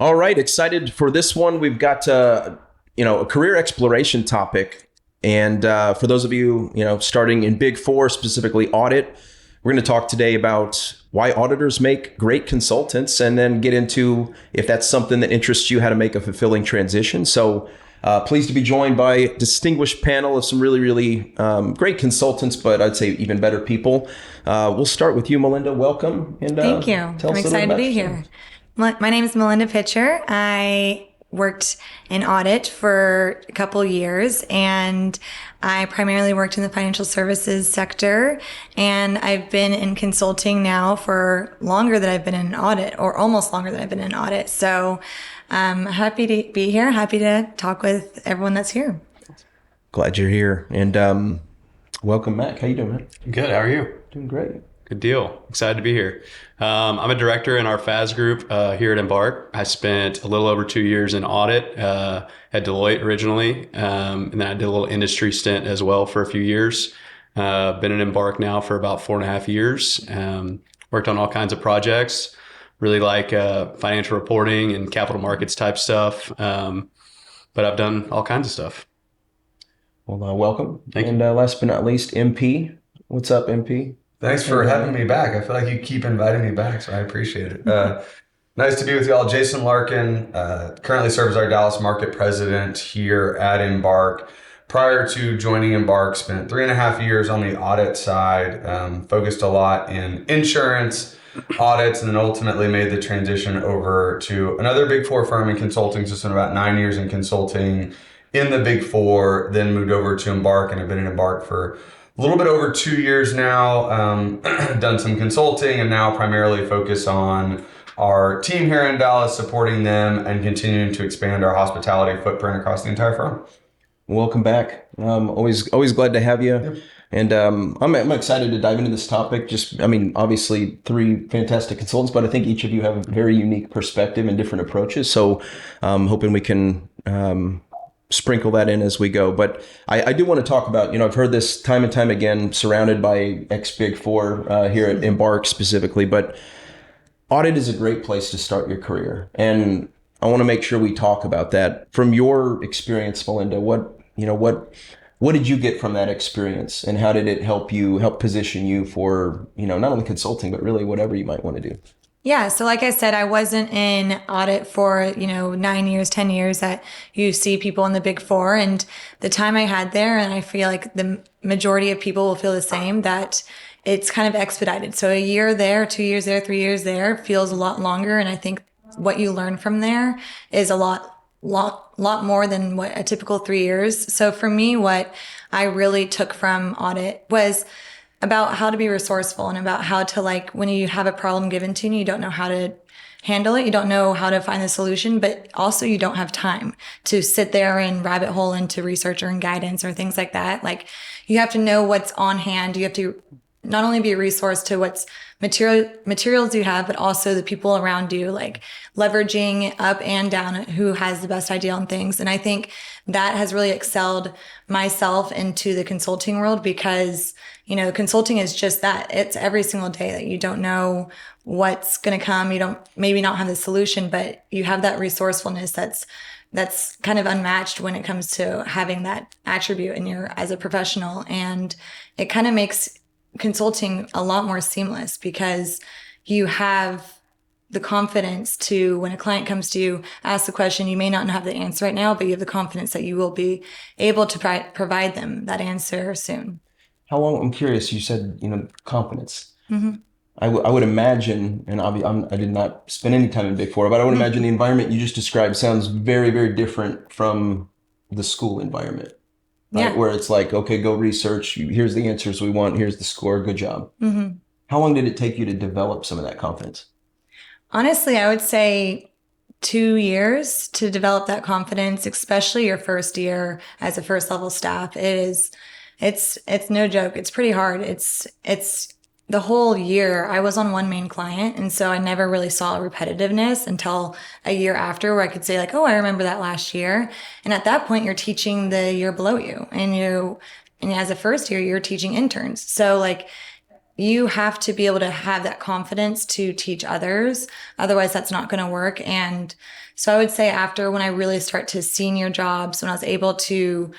All right, excited for this one. We've got a career exploration topic, and for those of you starting in Big Four, specifically audit, we're going to talk today about why auditors make great consultants, and then get into, if that's something that interests you, how to make a fulfilling transition. So pleased to be joined by a distinguished panel of some really great consultants, but I'd say even better people. We'll start with you, Melinda. Welcome. And thank you. I'm excited to be here. My name is Melinda Pitcher. I worked in audit for a couple years, and I primarily worked in the financial services sector, and I've been in consulting now for longer than I've been in audit, or almost longer than I've been in audit. So I'm happy to be here, happy to talk with everyone that's here. Glad you're here. And welcome, Mack. How you doing, man? Good. How are you? Doing great. Good deal. Excited to be here. I'm a director in our FAS group here at Embark. I spent a little over 2 years in audit at Deloitte originally, and then I did a little industry stint as well for a few years. Been at Embark now for about 4.5 years. Worked on all kinds of projects. Really like financial reporting and capital markets type stuff, but I've done all kinds of stuff. Well, welcome. Thank you. And last but not least, MP. What's up, MP? Thanks for having me back. I feel like you keep inviting me back, so I appreciate it. Nice to be with y'all. Jason Larkin currently serves as our Dallas market president here at Embark. Prior to joining Embark, spent 3.5 years on the audit side, focused a lot in insurance audits, and then ultimately made the transition over to another Big Four firm in consulting. So spent about 9 years in consulting in the Big Four, then moved over to Embark, and have been in Embark for a little bit over 2 years now. Done some consulting, and now primarily focus on our team here in Dallas, supporting them and continuing to expand our hospitality footprint across the entire firm. Welcome back. Always glad to have you. Yep. And I'm excited to dive into this topic. Obviously 3 fantastic consultants, but I think each of you have a very unique perspective and different approaches. So hoping we can sprinkle that in as we go. But I do want to talk about, I've heard this time and time again, surrounded by ex-Big Four here at Embark specifically, but audit is a great place to start your career. And I want to make sure we talk about that. From your experience, Melinda, what did you get from that experience, and how did it help position you for, not only consulting, but really whatever you might want to do? Yeah. So like I said, I wasn't in audit for, 9 years, 10 years that you see people in the Big Four. And the time I had there, and I feel like the majority of people will feel the same, that it's kind of expedited. So a year there, 2 years there, 3 years there feels a lot longer. And I think what you learn from there is a lot more than what a typical 3 years. So for me, what I really took from audit was about how to be resourceful, and about how to, when you have a problem given to you don't know how to handle it. You don't know how to find the solution, but also you don't have time to sit there and rabbit hole into research or in guidance or things like that. You have to know what's on hand. You have to not only be a resource to what's materials you have, but also the people around you, leveraging up and down who has the best idea on things. And I think that has really excelled myself into the consulting world, because, consulting is just that. It's every single day that you don't know what's going to come. You don't maybe not have the solution, but you have that resourcefulness that's kind of unmatched when it comes to having that attribute in as a professional. And it kind of makes consulting a lot more seamless, because you have the confidence to, when a client comes to you, ask the question, you may not have the answer right now, but you have the confidence that you will be able to provide them that answer soon. How long, I'm curious, you said, confidence. Mm-hmm. I would imagine, and I did not spend any time in Big Four, but I would imagine the environment you just described sounds very, very different from the school environment. Right? Yeah. Where it's okay, go research. Here's the answers we want. Here's the score. Good job. Mm-hmm. How long did it take you to develop some of that confidence? Honestly, I would say 2 years to develop that confidence, especially your first year as a first level staff. It's no joke. It's pretty hard. It's the whole year I was on one main client. And so I never really saw repetitiveness until a year after, where I could say oh, I remember that last year. And at that point, you're teaching the year below you, and as a first year, you're teaching interns. So you have to be able to have that confidence to teach others. Otherwise, that's not going to work. And So I would say after when I really start to senior jobs, when I was able to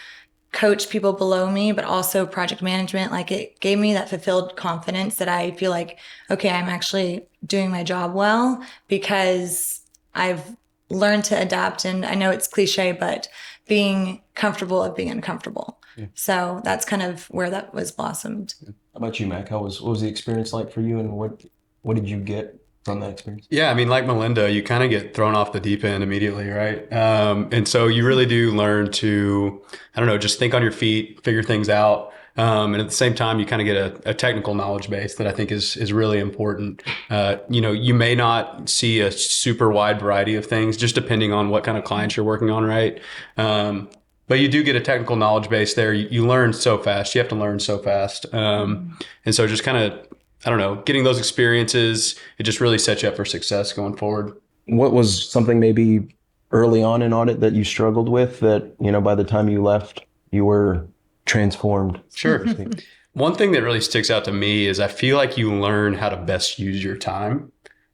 coach people below me, but also project management, like it gave me that fulfilled confidence that I feel like, okay, I'm actually doing my job well because I've learned to adapt. And I know it's cliche, but being comfortable of being uncomfortable. Yeah. So that's kind of where that was blossomed. How about you, Mac? What was the experience like for you, and what did you get from that experience? Yeah, I mean, like Melinda, you kind of get thrown off the deep end immediately, right? And so you really do learn to, I don't know, just think on your feet, figure things out. And at the same time, you kind of get a technical knowledge base that I think is really important. You may not see a super wide variety of things, just depending on what kind of clients you're working on, right? But you do get a technical knowledge base there. You learn so fast. You have to learn so fast. And so just kind of, I don't know, getting those experiences, it just really sets you up for success going forward. What was something maybe early on in audit that you struggled with that, by the time you left, you were transformed? Sure. One thing that really sticks out to me is I feel like you learn how to best use your time.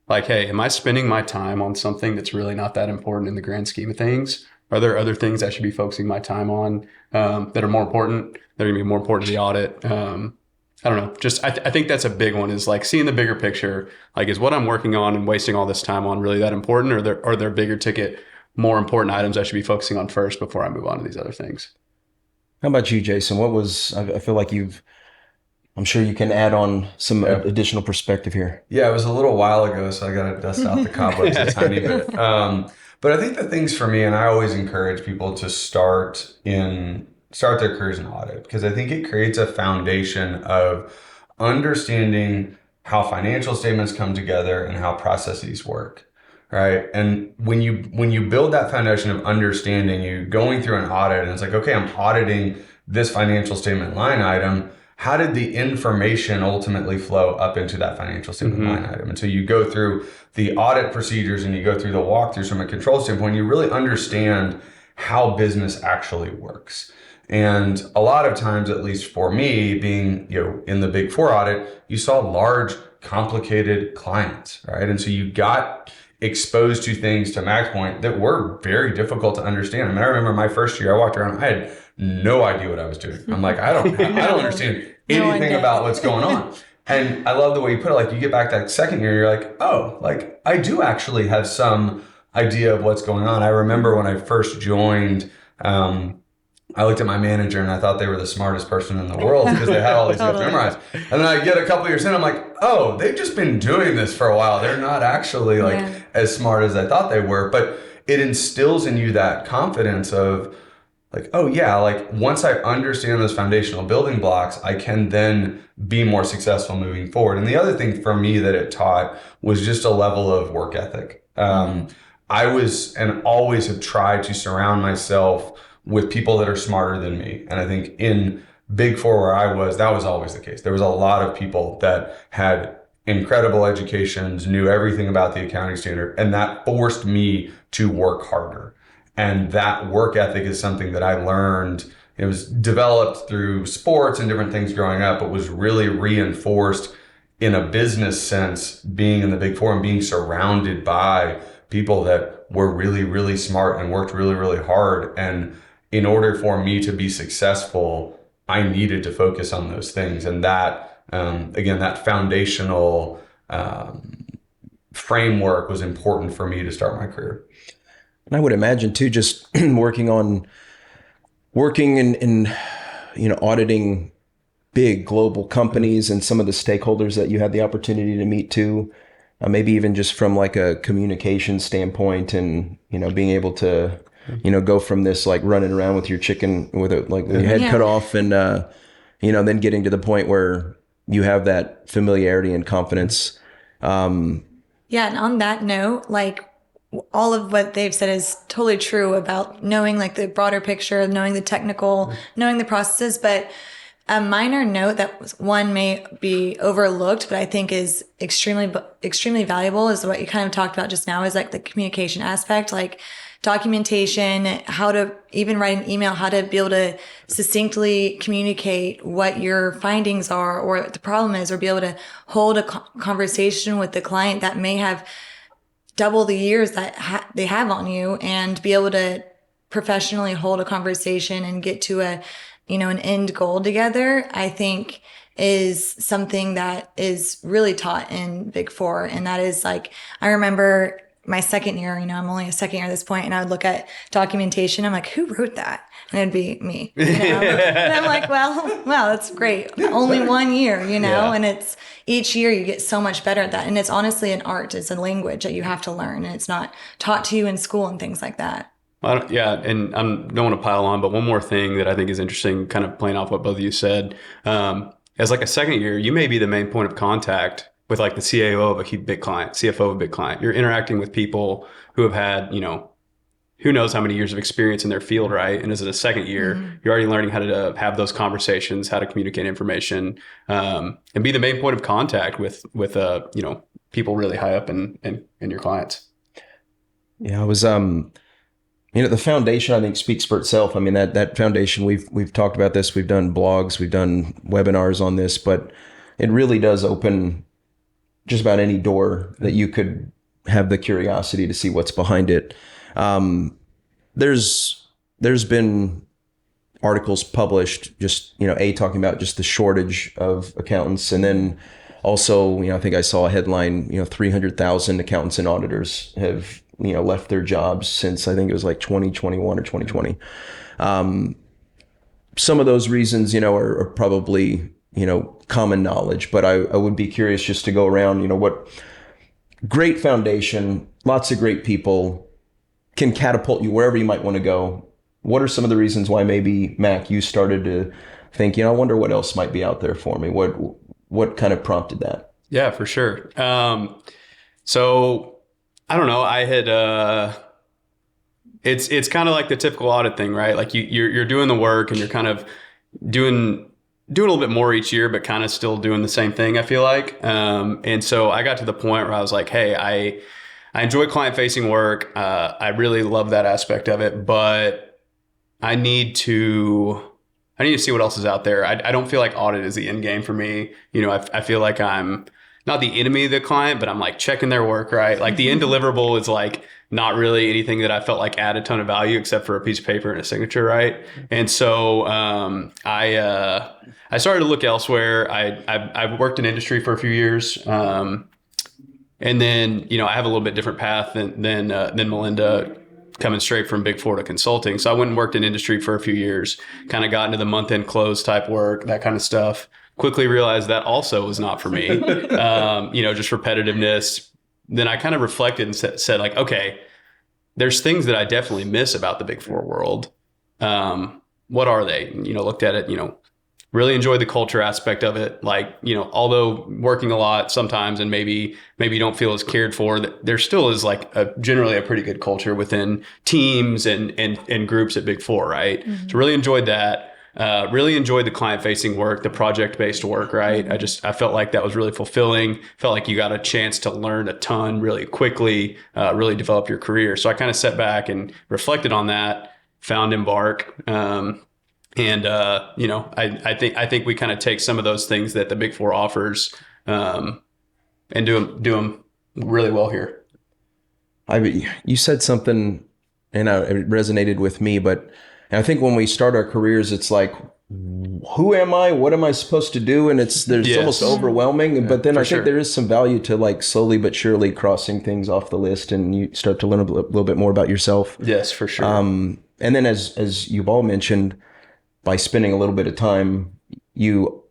Like, hey, am I spending my time on something that's really not that important in the grand scheme of things? Are there other things I should be focusing my time on that are more important, that are going to be more important to the audit? I don't know. Just I think that's a big one, is like seeing the bigger picture. Like, is what I'm working on and wasting all this time on really that important, or are there bigger ticket, more important items I should be focusing on first before I move on to these other things? How about you, Jason? I feel like I'm sure you can add on some additional perspective here. Yeah, it was a little while ago, so I got to dust out the cobwebs a tiny bit. But I think the things for me, and I always encourage people to start their careers in audit, because I think it creates a foundation of understanding how financial statements come together and how processes work, right? And when you build that foundation of understanding, you're going through an audit and it's like, okay, I'm auditing this financial statement line item. How did the information ultimately flow up into that financial statement line item? And so you go through the audit procedures and you go through the walkthroughs from a control standpoint, you really understand how business actually works. And a lot of times, at least for me, being in the Big Four audit, you saw large, complicated clients, right? And so you got exposed to things, to Mack's point, that were very difficult to understand. I mean, I remember my first year, I walked around, I had no idea what I was doing. I'm like, I don't understand anything about what's going on. And I love the way you put it. Like, you get back that second year, you're like, oh, like I do actually have some idea of what's going on. I remember when I first joined, I looked at my manager and I thought they were the smartest person in the world because they had all these stuff memorized. And then I get a couple years in, I'm like, oh, they've just been doing this for a while. They're not actually as smart as I thought they were. But it instills in you that confidence of like, oh yeah, like once I understand those foundational building blocks, I can then be more successful moving forward. And the other thing for me that it taught was just a level of work ethic. I was and always have tried to surround myself with people that are smarter than me. And I think in Big Four where I was, that was always the case. There was a lot of people that had incredible educations, knew everything about the accounting standard, and that forced me to work harder. And that work ethic is something that I learned. It was developed through sports and different things growing up, but was really reinforced in a business sense, being in the Big Four and being surrounded by people that were really, really smart and worked really, really hard. And in order for me to be successful, I needed to focus on those things. And that, again, that foundational framework was important for me to start my career. And I would imagine too, just working in auditing big global companies and some of the stakeholders that you had the opportunity to meet too, maybe even just from like a communication standpoint, and being able to go from this like running around with your chicken with your head cut off, and then getting to the point where you have that familiarity and confidence. And on that note, like all of what they've said is totally true about knowing like the broader picture, knowing the technical, knowing the processes. But a minor note that one may be overlooked, but I think is extremely valuable, is what you kind of talked about just now, is like the communication aspect, like documentation, how to even write an email, how to be able to succinctly communicate what your findings are or what the problem is, or be able to hold a conversation with the client that may have double the years that they have on you and be able to professionally hold a conversation and get to an end goal together, I think is something that is really taught in Big Four. And that is like, I remember my second year, I'm only a second year at this point, and I would look at documentation. I'm like, who wrote that? And it'd be me, And I'm like, well, that's great. Only 1 year, Yeah. and it's each year you get so much better at that. And it's honestly an art. It's a language that you have to learn, and it's not taught to you in school and things like that. Yeah, and I don't want to pile on, but one more thing that I think is interesting, kind of playing off what both of you said, as like a second year, you may be the main point of contact with like the CAO of a big client, CFO of a big client. You're interacting with people who have had, who knows how many years of experience in their field, right? And as a second year, you're already learning how to have those conversations, how to communicate information, and be the main point of contact with people really high up in your clients. Yeah, I was the foundation I think speaks for itself. I mean, that foundation, we've talked about this, we've done blogs, we've done webinars on this, but it really does open just about any door that you could have the curiosity to see what's behind it. There's been articles published just, talking about just the shortage of accountants. And then also, I think I saw a headline, 300,000 accountants and auditors have, left their jobs since I think it was like 2021 or 2020. Some of those reasons, are probably, common knowledge, but I would be curious just to go around, what great foundation, lots of great people can catapult you wherever you might want to go. What are some of the reasons why maybe, Mack, you started to think, I wonder what else might be out there for me? What kind of prompted that? Yeah, for sure. So I don't know. I had, it's kind of like the typical audit thing, right? Like you're doing the work and you're kind of doing a little bit more each year, but kind of still doing the same thing, I feel like. And so I got to the point where I was like, hey, I enjoy client facing work. I really love that aspect of it, but I need to see what else is out there. I don't feel like audit is the end game for me. I feel like I'm not the enemy of the client, but I'm like checking their work, right? Like the end deliverable is like not really anything that I felt like add a ton of value except for a piece of paper and a signature, right? And so I started to look elsewhere. I worked in industry for a few years, and then I have a little bit different path than Melinda, coming straight from Big Four to consulting. So I went and worked in industry for a few years, kind of got into the month-end close type work, that kind of stuff. Quickly realized that also was not for me, just repetitiveness. Then I kind of reflected and said like, okay, there's things that I definitely miss about the Big Four world. What are they? Looked at it, really enjoyed the culture aspect of it. Like, although working a lot sometimes and maybe you don't feel as cared for, there still is like generally a pretty good culture within teams and groups at Big Four, right? Mm-hmm. So really enjoyed that. Really enjoyed the client-facing work, the project-based work, right? I felt like that was really fulfilling. Felt like you got a chance to learn a ton really quickly, really develop your career. So I kind of sat back and reflected on that, found Embark. I think we kind of take some of those things that the Big Four offers and do them really well here. You said something, and it resonated with me, but I think when we start our careers, it's like, who am I? What am I supposed to do? And it's almost overwhelming. Yeah, but then I think there is some value to like slowly but surely crossing things off the list, and you start to learn a little bit more about yourself. Yes, for sure. And then as you've all mentioned, by spending a little bit of time, you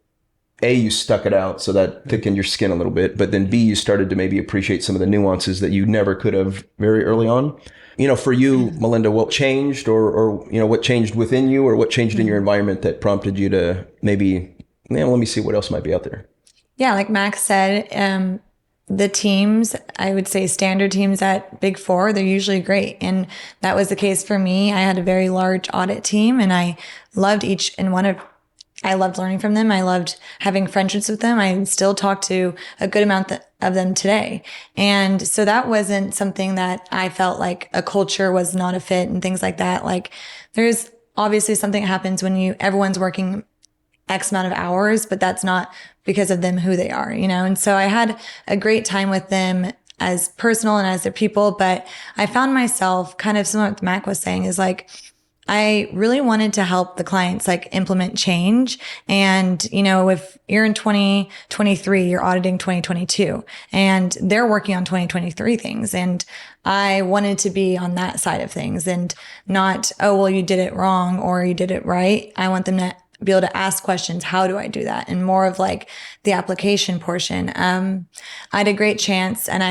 stuck it out, so that thickened your skin a little bit. But then B, you started to maybe appreciate some of the nuances that you never could have very early on. For you, Melinda, what changed or what changed within you or what changed in your environment that prompted you to maybe, let me see what else might be out there? Yeah, like Max said, the teams, I would say standard teams at Big Four, they're usually great. And that was the case for me. I had a very large audit team and I loved each and one of I loved learning from them. I loved having friendships with them. I still talk to a good amount of them today. And so that wasn't something that I felt like a culture was not a fit and things like that. Like there's obviously something that happens when everyone's working X amount of hours, but that's not because of them who they are, And so I had a great time with them. as personal and as their people. But I found myself kind of similar to what Mack was saying is like, I really wanted to help the clients like implement change. And, you know, if you're in 2023, you're auditing 2022 and they're working on 2023 things. And I wanted to be on that side of things and not, oh, well, you did it wrong or you did it right. I want them to be able to ask questions. How do I do that? And more of like the application portion. I had a great chance and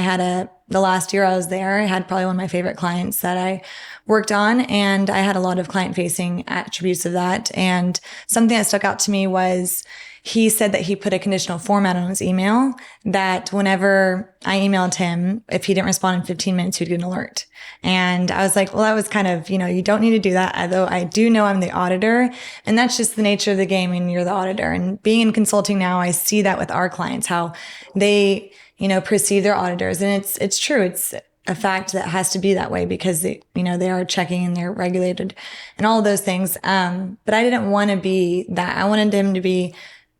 the last year I was there, I had probably one of my favorite clients that I worked on, and I had a lot of client facing attributes of that. And something that stuck out to me was he said that he put a conditional format on his email that whenever I emailed him, if he didn't respond in 15 minutes, he'd get an alert. And I was like, well, that was kind of, you know, you don't need to do that. Although I do know I'm the auditor, and that's just the nature of the game and you're the auditor. And being in consulting now, I see that with our clients, how they, you know, perceive their auditors. And it's true. It's a fact that has to be that way because they, you know, they are checking and they're regulated and all of those things. But I didn't want to be that. I wanted them to be,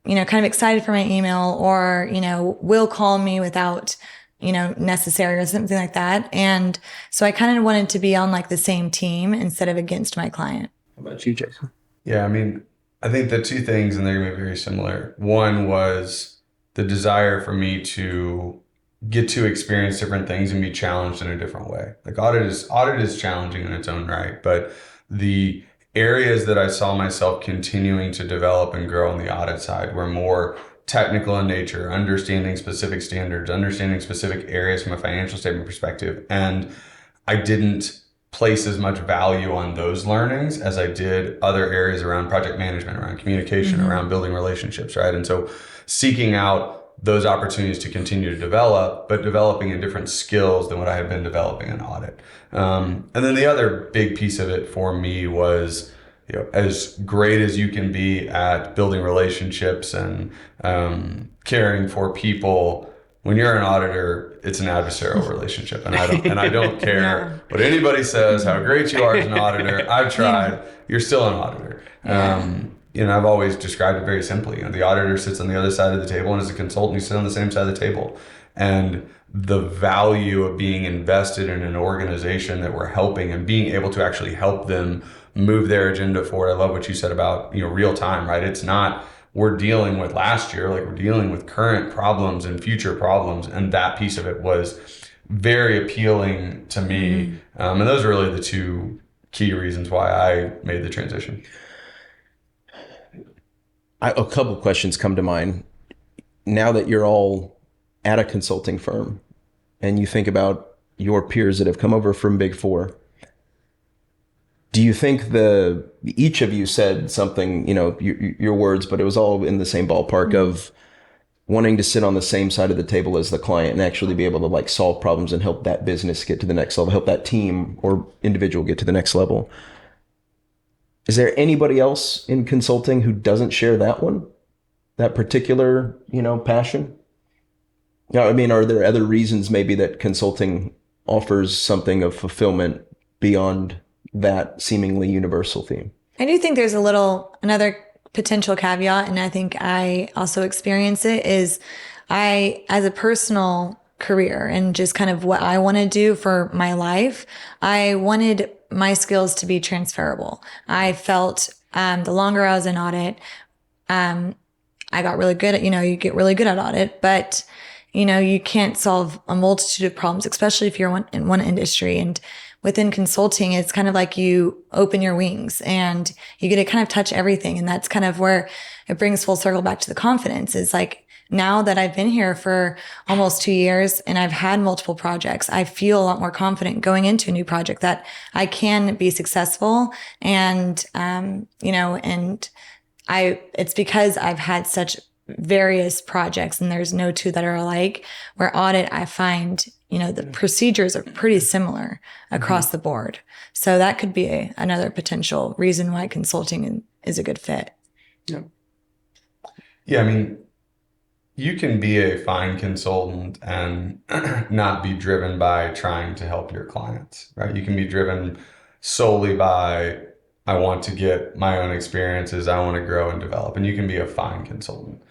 you know, kind of excited for my email or, you know, will call me without, you know, necessary or something like that. And so I kind of wanted to be on like the same team instead of against my client. How about you, Jason? Yeah, I mean, I think the two things, and they're going to be very similar. One was the desire for me to get to experience different things and be challenged in a different way. Like audit is challenging in its own right, but the areas that I saw myself continuing to develop and grow on the audit side were more technical in nature, understanding specific standards, understanding specific areas from a financial statement perspective. And I didn't place as much value on those learnings as I did other areas around project management, around communication, around building relationships, right? And so seeking out those opportunities to continue to develop, but developing in different skills than what I had been developing in audit. And then the other big piece of it for me was, you know, as great as you can be at building relationships and caring for people, when you're an auditor, it's an adversarial relationship, and I don't care what anybody says, how great you are as an auditor. I've tried. You're still an auditor. You know, I've always described it very simply. You know, the auditor sits on the other side of the table, and as a consultant, you sit on the same side of the table. And the value of being invested in an organization that we're helping and being able to actually help them move their agenda forward. I love what you said about, you know, real time, right? It's not we're dealing with last year, like we're dealing with current problems and future problems. And that piece of it was very appealing to me. And those are really the two key reasons why I made the transition. A couple of questions come to mind. Now that you're all at a consulting firm and you think about your peers that have come over from Big Four, do you think each of you said something, you know, your words, but it was all in the same ballpark of wanting to sit on the same side of the table as the client and actually be able to like solve problems and help that business get to the next level, help that team or individual get to the next level? Is there anybody else in consulting who doesn't share that one, that particular, you know, passion? You know, I mean, are there other reasons maybe that consulting offers something of fulfillment beyond that seemingly universal theme? I do think there's another potential caveat, and I think I also experience it, is as a personal career and just kind of what I want to do for my life, I wanted my skills to be transferable. I felt the longer I was in audit, I got really good at, you know, you get really good at audit, but, you know, you can't solve a multitude of problems, especially if you're in one industry. And within consulting, it's kind of like you open your wings and you get to kind of touch everything. And that's kind of where it brings full circle back to the confidence. Is like, now that I've been here for almost 2 years and I've had multiple projects, I feel a lot more confident going into a new project that I can be successful. And, you know, and it's because I've had such various projects and there's no two that are alike. Where audit, I find, you know, the procedures are pretty similar across the board. So that could be another potential reason why consulting is a good fit. Yeah, I mean, you can be a fine consultant and not be driven by trying to help your clients, right? You can be driven solely by, I want to get my own experiences, I want to grow and develop, and you can be a fine consultant.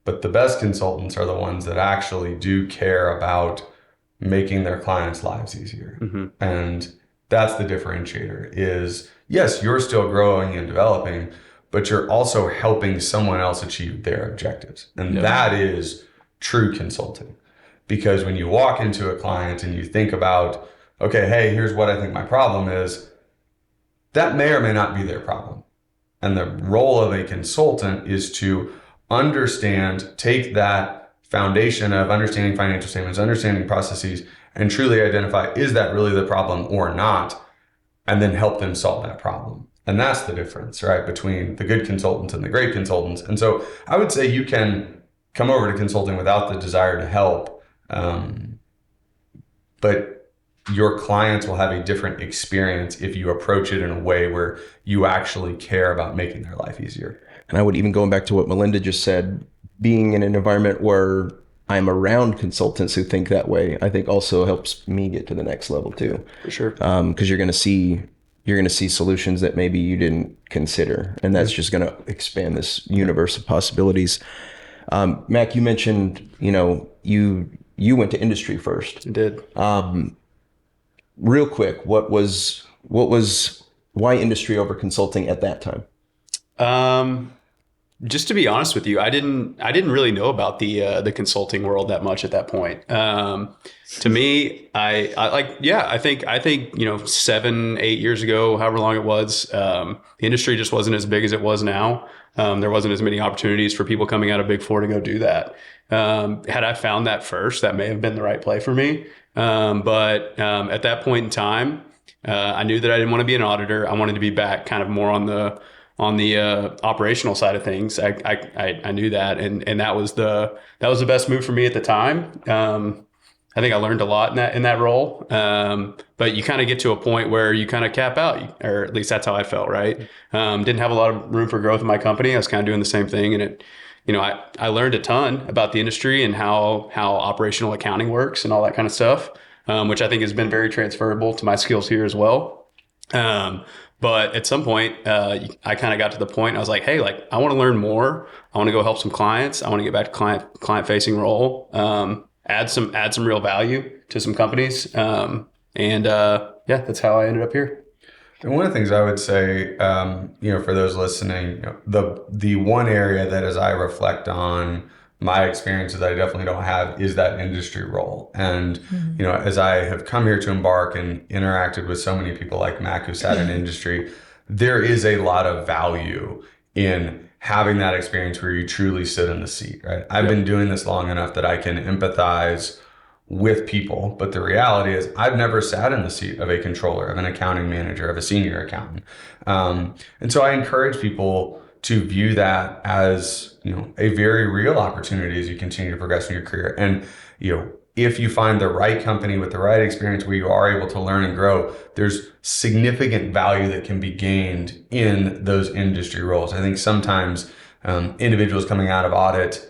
But the best consultants are the ones that actually do care about making their clients' lives easier. And that's the differentiator is, yes, you're still growing and developing, but you're also helping someone else achieve their objectives. And that is true consulting. Because when you walk into a client and you think about, okay, hey, here's what I think my problem is, that may or may not be their problem. And the role of a consultant is to understand, take that foundation of understanding financial statements, understanding processes, and truly identify, is that really the problem or not? And then help them solve that problem. And that's the difference, right, between the good consultants and the great consultants. And so I would say you can come over to consulting without the desire to help, but your clients will have a different experience if you approach it in a way where you actually care about making their life easier. And I would even, going back to what Melinda just said, being in an environment where I'm around consultants who think that way, I think also helps me get to the next level too. For sure. Because you're going to see solutions that maybe you didn't consider, and that's just going to expand this universe of possibilities. Mack, you mentioned, you went to industry first. I did. Real quick, why industry over consulting at that time? Just to be honest with you, I didn't really know about the consulting world that much at that point. To me, I think 7-8 years ago, however long it was, the industry just wasn't as big as it was now. There wasn't as many opportunities for people coming out of Big Four to go do that. Had I found that first, that may have been the right play for me. But at that point in time, I knew that I didn't want to be an auditor. I wanted to be back kind of more on the operational side of things. I knew that, and that was the best move for me at the time. I think I learned a lot in that role. But you kind of get to a point where you kind of cap out, or at least that's how I felt, right? Didn't have a lot of room for growth in my company. I was kind of doing the same thing, and I learned a ton about the industry and how operational accounting works and all that kind of stuff, which I think has been very transferable to my skills here as well. But at some point, I kind of got to the point, I was like, hey, I want to learn more. I want to go help some clients. I want to get back to client facing role, add some real value to some companies. That's how I ended up here. And one of the things I would say, for those listening, the one area that as I reflect on my experiences that I definitely don't have is that industry role. And, as I have come here to Embark and interacted with so many people like Mack who sat in industry, there is a lot of value in having that experience where you truly sit in the seat, right? I've been doing this long enough that I can empathize with people, but the reality is I've never sat in the seat of a controller, of an accounting manager, of a senior accountant. And so I encourage people to view that as, a very real opportunity as you continue to progress in your career. And, if you find the right company with the right experience where you are able to learn and grow, there's significant value that can be gained in those industry roles. I think sometimes individuals coming out of audit,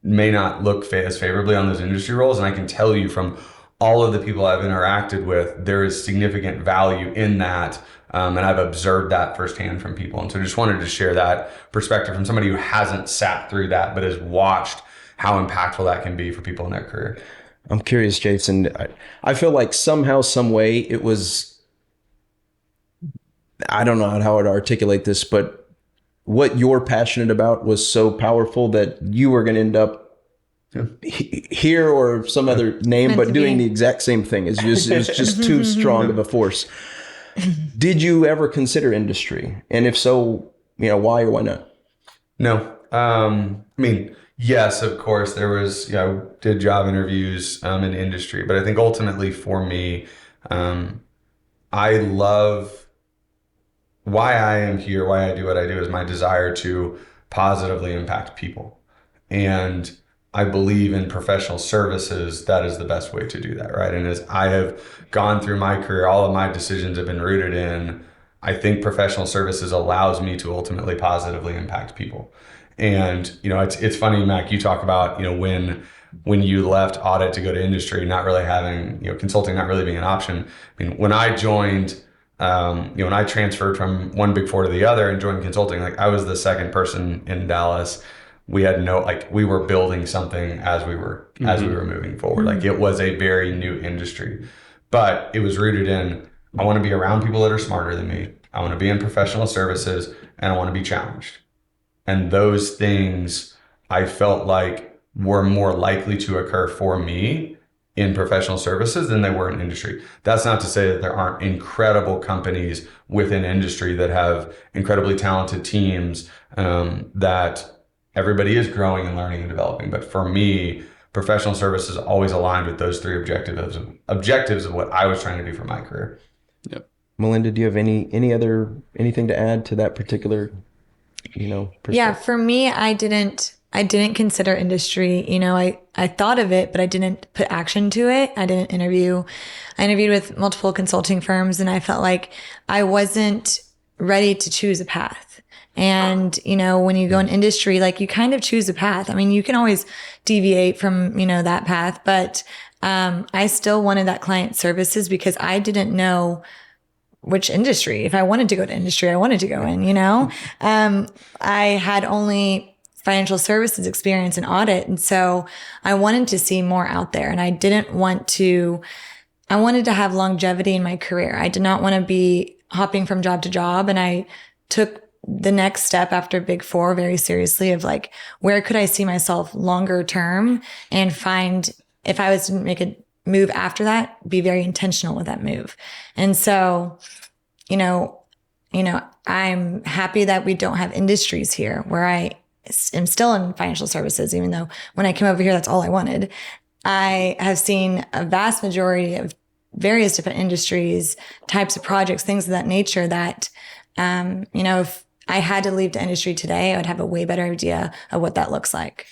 may not look as favorably on those industry roles. And I can tell you from all of the people I've interacted with, there is significant value in that. And I've observed that firsthand from people. And so just wanted to share that perspective from somebody who hasn't sat through that, but has watched how impactful that can be for people in their career. I'm curious, Jason. I feel like somehow, some way it was, I don't know how to articulate this, but what you're passionate about was so powerful that you were going to end up here or some other name, but doing the exact same thing. It was just too strong of a force. Did you ever consider industry? And if so, why or why not? No. Yes, of course, there was, did job interviews in industry, but I think ultimately for me, I love why I am here, why I do what I do is my desire to positively impact people. And I believe in professional services, that is the best way to do that, right? And as I have gone through my career, all of my decisions have been rooted in, I think professional services allows me to ultimately positively impact people. And, it's funny, Mack, you talk about, when you left audit to go to industry, not really having, consulting not really being an option. When I joined, when I transferred from one Big Four to the other and joined consulting, I was the second person in Dallas. we had no, like, we were building something as we were moving forward. Like, it was a very new industry, but it was rooted in, I want to be around people that are smarter than me. I want to be in professional services, and I want to be challenged. And those things I felt like were more likely to occur for me in professional services than they were in industry. That's not to say that there aren't incredible companies within industry that have incredibly talented teams, that everybody is growing and learning and developing. But for me, professional services always aligned with those three objectives of what I was trying to do for my career. Yep. Melinda, do you have anything to add to that particular, perspective? Yeah, for me, I didn't consider industry. I thought of it, but I didn't put action to it. I didn't interview. I interviewed with multiple consulting firms, and I felt like I wasn't ready to choose a path. And, when you go in industry, like, you kind of choose a path. I mean, you can always deviate from, that path, but I still wanted that client services because I didn't know which industry. If I wanted to go to industry, I wanted to go in, I had only financial services experience in audit. And so I wanted to see more out there, and I wanted to have longevity in my career. I did not want to be hopping from job to job. And I took the next step after Big Four very seriously of, like, where could I see myself longer term, and find, if I was to make a move after that, be very intentional with that move. And so, I'm happy that we don't have industries here, where I am still in financial services, even though when I came over here, that's all I wanted. I have seen a vast majority of various different industries, types of projects, things of that nature that, if I had to leave the industry today, I would have a way better idea of what that looks like.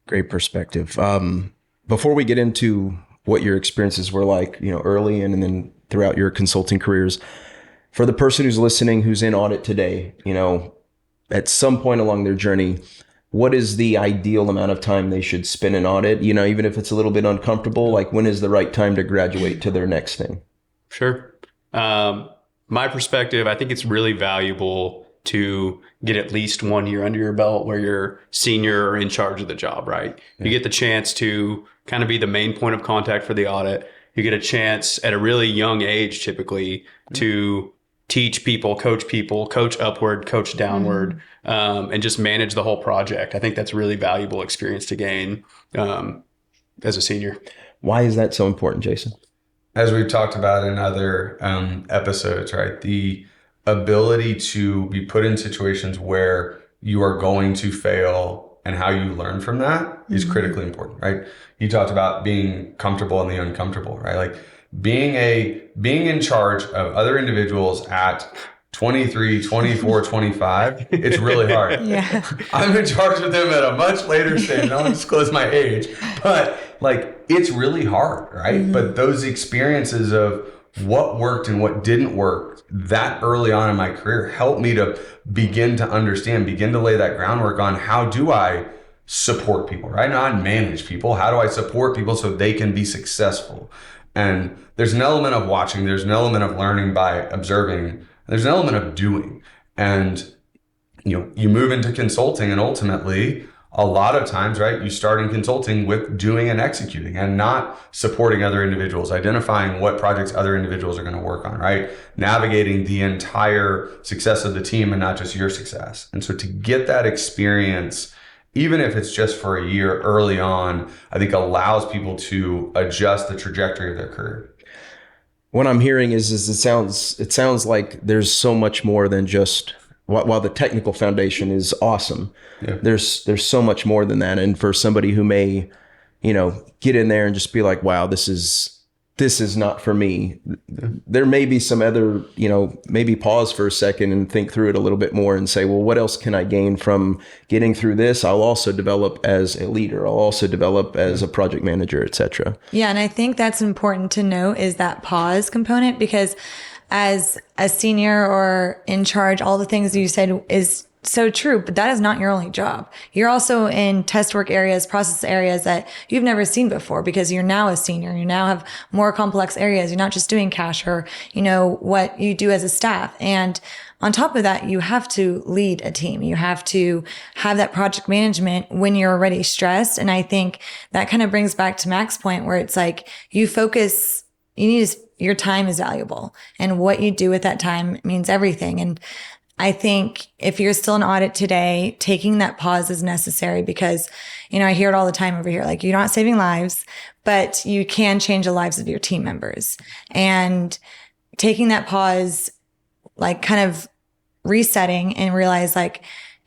Great perspective. Before we get into what your experiences were like, early and then throughout your consulting careers, for the person who's listening, who's in audit today, at some point along their journey, what is the ideal amount of time they should spend in audit? Even if it's a little bit uncomfortable, like, when is the right time to graduate to their next thing? Sure. My perspective, I think it's really valuable to get at least 1 year under your belt where you're senior or in charge of the job, right? Yeah. You get the chance to kind of be the main point of contact for the audit. You get a chance at a really young age, typically, to teach people, coach upward, coach downward, and just manage the whole project. I think that's a really valuable experience to gain as a senior. Why is that so important, Jason? As we've talked about in other episodes, right? The ability to be put in situations where you are going to fail and how you learn from that is critically important, right? You talked about being comfortable in the uncomfortable, right? Like, being in charge of other individuals at 23, 24, 25, it's really hard. Yeah. I'm in charge of them at a much later stage. I don't want to disclose my age, but, like, it's really hard, right? Mm-hmm. But those experiences of what worked and what didn't work that early on in my career helped me to begin to lay that groundwork on, how do I support people, right? Not manage people. How do I support people so they can be successful? And there's an element of watching, there's an element of learning by observing, there's an element of doing. And, you move into consulting, and ultimately, a lot of times, right, you start in consulting with doing and executing, and not supporting other individuals, identifying what projects other individuals are going to work on, right? Navigating the entire success of the team and not just your success. And so to get that experience, even if it's just for a year early on, I think allows people to adjust the trajectory of their career. What I'm hearing is it sounds like there's so much more than just, while the technical foundation is awesome, yeah, there's so much more than that. And for somebody who may, get in there and just be like, wow, this is not for me, there may be some other, maybe pause for a second and think through it a little bit more and say, well, what else can I gain from getting through this? I'll also develop as a leader. I'll also develop as a project manager, et cetera. Yeah. And I think that's important to note, is that pause component, because as a senior or in charge, all the things you said is so true, but that is not your only job. You're also in test work areas, process areas that you've never seen before because you're now a senior. You now have more complex areas. You're not just doing cash or, what you do as a staff. And on top of that, you have to lead a team. You have to have that project management when you're already stressed. And I think that kind of brings back to Mack's point where it's like your time is valuable and what you do with that time means everything. And I think if you're still in audit today, taking that pause is necessary because, I hear it all the time over here. Like, you're not saving lives, but you can change the lives of your team members. And taking that pause, like kind of resetting and realize and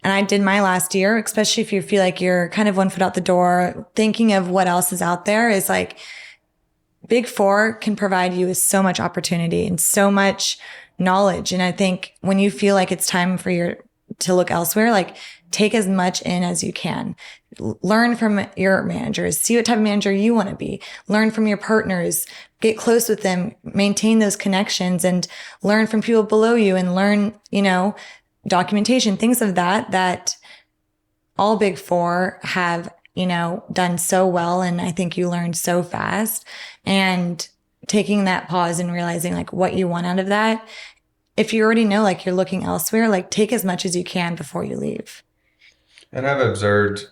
I did my last year, especially if you feel like you're kind of one foot out the door, thinking of what else is out there is like, Big Four can provide you with so much opportunity and so much knowledge. And I think when you feel like it's time for to look elsewhere, take as much in as you can. Learn from your managers, see what type of manager you want to be, learn from your partners, get close with them, maintain those connections and learn from people below you and learn, documentation, things of that all Big Four have, done so well. And I think you learned so fast and taking that pause and realizing what you want out of that. If you already know, you're looking elsewhere, take as much as you can before you leave. And I've observed,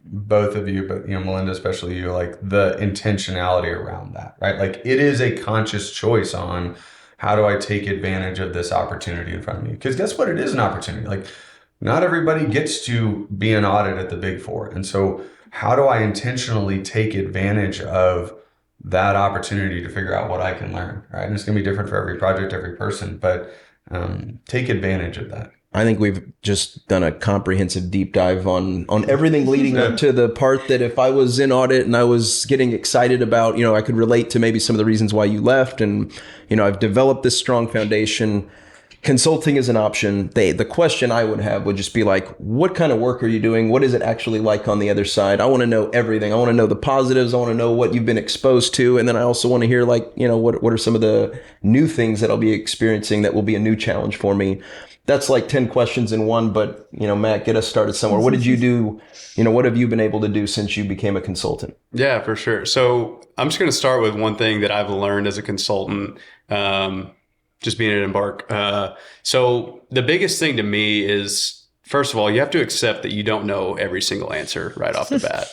both of you, but, Melinda, especially you, the intentionality around that, right? It is a conscious choice on how do I take advantage of this opportunity in front of me? Because guess what? It is an opportunity. Not everybody gets to be an audit at the Big Four. And so how do I intentionally take advantage of that opportunity to figure out what I can learn, right? And it's going to be different for every project, every person, but take advantage of that. I think we've just done a comprehensive deep dive on everything leading up to the part that if I was in audit and I was getting excited about, I could relate to maybe some of the reasons why you left. And, I've developed this strong foundation. Consulting is an option. The question I would have would just be what kind of work are you doing? What is it actually like on the other side? I want to know everything. I want to know the positives. I want to know what you've been exposed to. And then I also want to hear what are some of the new things that I'll be experiencing that will be a new challenge for me. That's 10 questions in one, but Matt, get us started somewhere. What did you do? What have you been able to do since you became a consultant? Yeah, for sure. So I'm just going to start with one thing that I've learned as a consultant, just being at Embark. So the biggest thing to me is, first of all, you have to accept that you don't know every single answer right off the bat.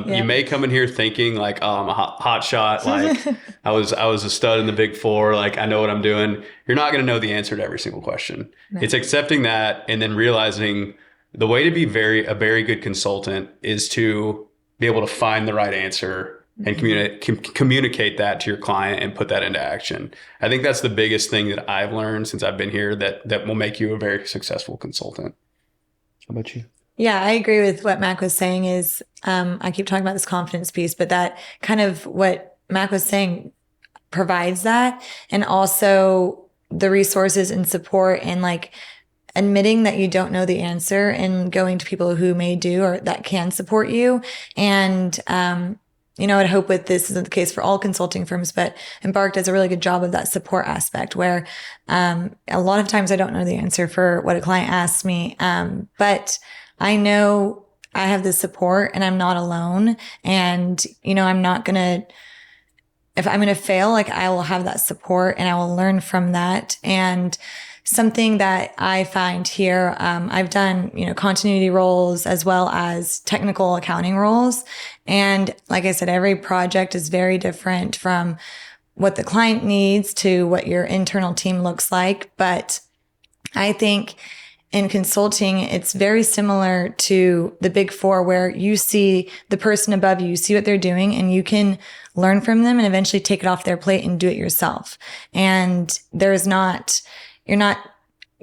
You may come in here thinking oh, I'm a hot shot. I was a stud in the Big Four. I know what I'm doing. You're not going to know the answer to every single question. No. It's accepting that and then realizing the way to be a very good consultant is to be able to find the right answer and communicate that to your client and put that into action. I think that's the biggest thing that I've learned since I've been here that will make you a very successful consultant. How about you? Yeah, I agree with what Mack was saying is, I keep talking about this confidence piece, but that kind of what Mack was saying provides that. And also the resources and support and admitting that you don't know the answer and going to people who may do or that can support you. And, I'd hope this isn't the case for all consulting firms, but Embark does a really good job of that support aspect where a lot of times I don't know the answer for what a client asks me, but I know I have the support and I'm not alone. And, I'm not going to, if I'm going to fail, I will have that support and I will learn from that. And something that I find here, I've done, continuity roles as well as technical accounting roles. And like I said, every project is very different from what the client needs to what your internal team looks like. But I think in consulting, it's very similar to the Big Four where you see the person above you, you see what they're doing and you can learn from them and eventually take it off their plate and do it yourself. And you're not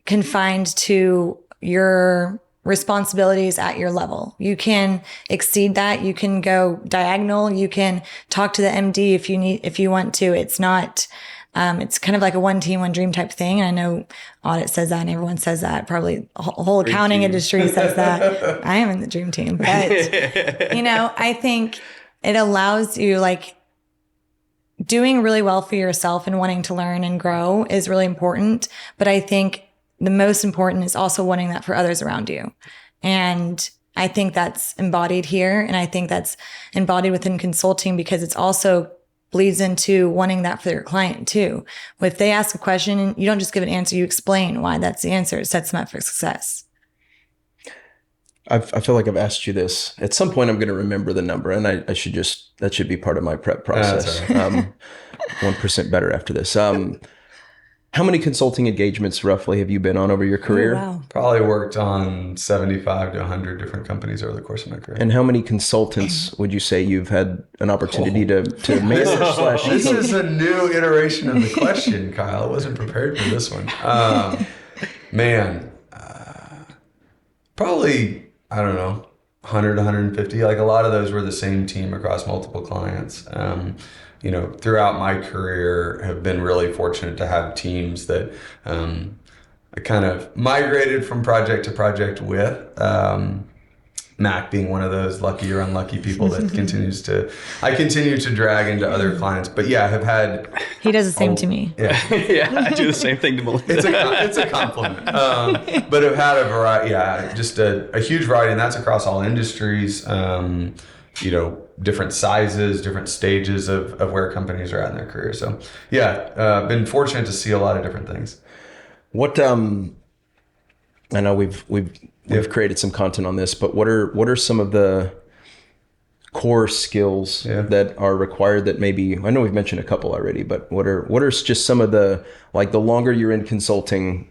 confined to your responsibilities at your level. You can exceed that. You can go diagonal. You can talk to the MD if you want to. It's not, it's kind of like a one team, one dream type thing. And I know audit says that and everyone says that. Probably the whole accounting industry says that. I am in the dream team, but I think it allows you doing really well for yourself and wanting to learn and grow is really important. But I think the most important is also wanting that for others around you. And I think that's embodied here. And I think that's embodied within consulting because it's also bleeds into wanting that for your client too. If they ask a question, you don't just give an answer, you explain why that's the answer. It sets them up for success. I feel like I've asked you this. At some point, I'm going to remember the number, and that should be part of my prep process. That's all right. 1% better after this. How many consulting engagements roughly have you been on over your career? Oh, wow. Probably worked on 75 to 100 different companies over the course of my career. And how many consultants would you say you've had an opportunity to manage? This is a new iteration of the question, Kyle. I wasn't prepared for this one. Probably, I don't know, 100, 150. Like a lot of those were the same team across multiple clients. Throughout my career, have been really fortunate to have teams that I kind of migrated from project to project with. Mack being one of those lucky or unlucky people that I continue to drag into other clients. But yeah, I have had. He does the same to me. Yeah. Yeah, I do the same thing to Melinda. It's a compliment. But I've had a variety, just a huge variety, and that's across all industries. Different sizes, different stages of where companies are at in their career. So yeah, been fortunate to see a lot of different things. What I know we've created some content on this, but what are some of the core skills that are required that maybe, I know we've mentioned a couple already, but what are just some of the, like the longer you're in consulting,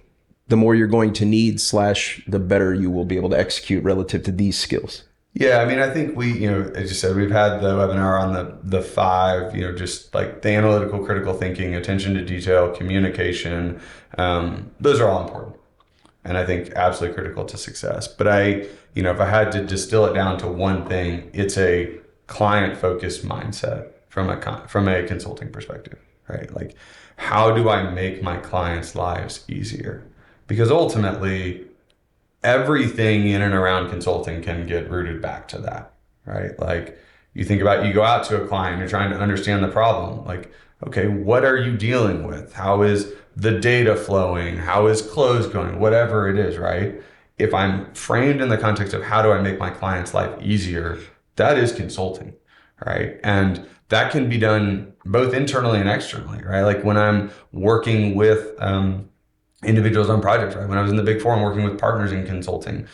the more you're going to need / the better you will be able to execute relative to these skills? Yeah, I mean, I think we, as you said, we've had the webinar on the 5, just like the analytical, critical thinking, attention to detail, communication. Those are all important. And I think absolutely critical to success. But if I had to distill it down to one thing, it's a client-focused mindset from a consulting perspective, right? Like, how do I make my clients' lives easier? Because ultimately, everything in and around consulting can get rooted back to that, right? Like, you think about, you go out to a client, you're trying to understand the problem. Like, okay, what are you dealing with? How is the data flowing? How is close going? Whatever it is, right? If I'm framed in the context of how do I make my client's life easier, that is consulting, right? And that can be done both internally and externally, right? Like when I'm working with individuals on projects, right? When I was in the Big Four and working with partners in consulting,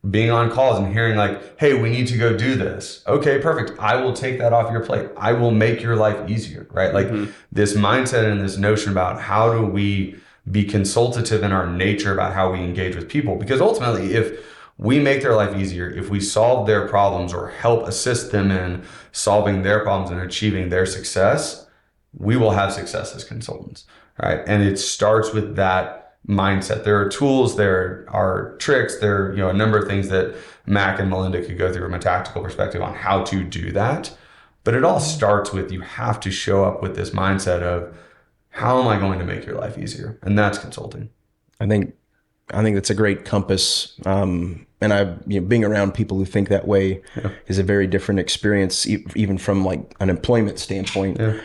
being on calls and hearing like, hey, we need to go do this. Okay, perfect. I will take that off your plate. I will make your life easier, right? Like this mindset and this notion about how do we be consultative in our nature about how we engage with people? Because ultimately, if we make their life easier, if we solve their problems or help assist them in solving their problems and achieving their success, we will have success as consultants, right? And it starts with that mindset. There are tools, there are tricks, there are a number of things that Mack and Melinda could go through from a tactical perspective on how to do that. But it all starts with, you have to show up with this mindset of, how am I going to make your life easier? And that's consulting. I think that's a great compass. And being around people who think that way is a very different experience, even from like an employment standpoint. Yeah.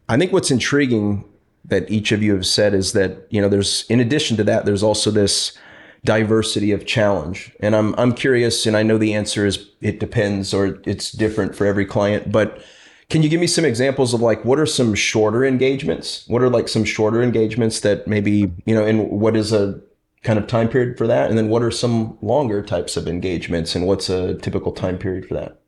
I think what's intriguing that each of you have said is that, there's, in addition to that, there's also this diversity of challenge. And I'm curious, and I know the answer is it depends, or it's different for every client, but can you give me some examples of like, what are some shorter engagements? What are like some shorter engagements that maybe, and what is a kind of time period for that? And then what are some longer types of engagements, and what's a typical time period for that?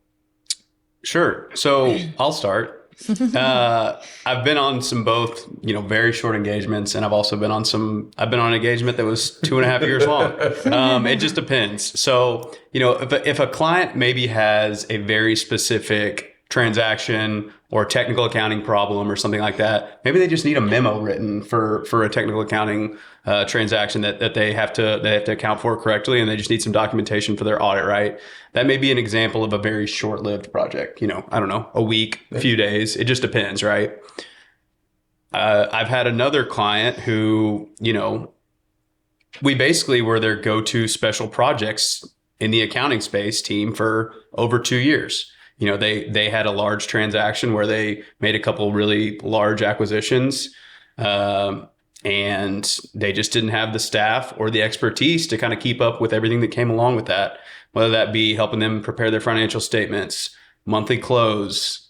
Sure. So I'll start. I've been on some both, very short engagements, and I've also been on an engagement that was 2.5 years long. It just depends. So, if a client maybe has a very specific transaction or technical accounting problem or something like that, maybe they just need a memo written for a technical accounting transaction that they have to account for correctly, and they just need some documentation for their audit, right? That may be an example of a very short-lived project. I don't know, a week, a few days. It just depends, right? I've had another client who, we basically were their go-to special projects in the accounting space team for over 2 years. They had a large transaction where they made a couple really large acquisitions. and they just didn't have the staff or the expertise to kind of keep up with everything that came along with that, whether that be helping them prepare their financial statements, monthly close,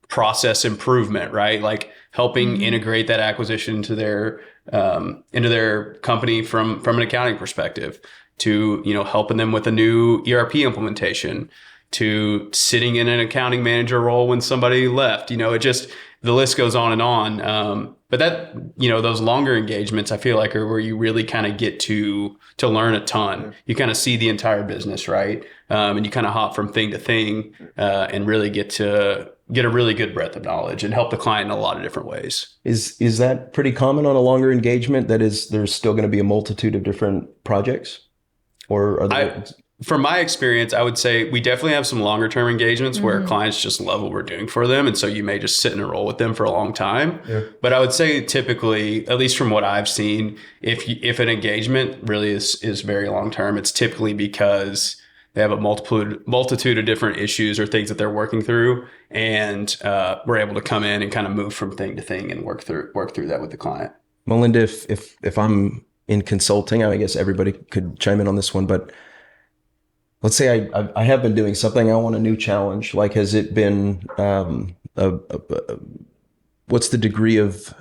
process improvement, right? Like helping integrate that acquisition into their company from an accounting perspective, to, you know, helping them with a new ERP implementation, to sitting in an accounting manager role when somebody left. You know, it just, the list goes on and on. But that, you know, those longer engagements, I feel like, are where you really kind of get to learn a ton. You kind of see the entire business, right? And you kind of hop from thing to thing, and really get a really good breadth of knowledge and help the client in a lot of different ways. Is that pretty common on a longer engagement? That is, there's still going to be a multitude of different projects, or are there? From my experience, I would say we definitely have some longer term engagements where clients just love what we're doing for them. And so you may just sit in a role with them for a long time. Yeah. But I would say typically, at least from what I've seen, if an engagement really is very long term, it's typically because they have a multitude of different issues or things that they're working through. And we're able to come in and kind of move from thing to thing and work through that with the client. Melinda, if I'm in consulting, I guess everybody could chime in on this one, but let's say I have been doing something, I want a new challenge. Like, has it been, what's the degree of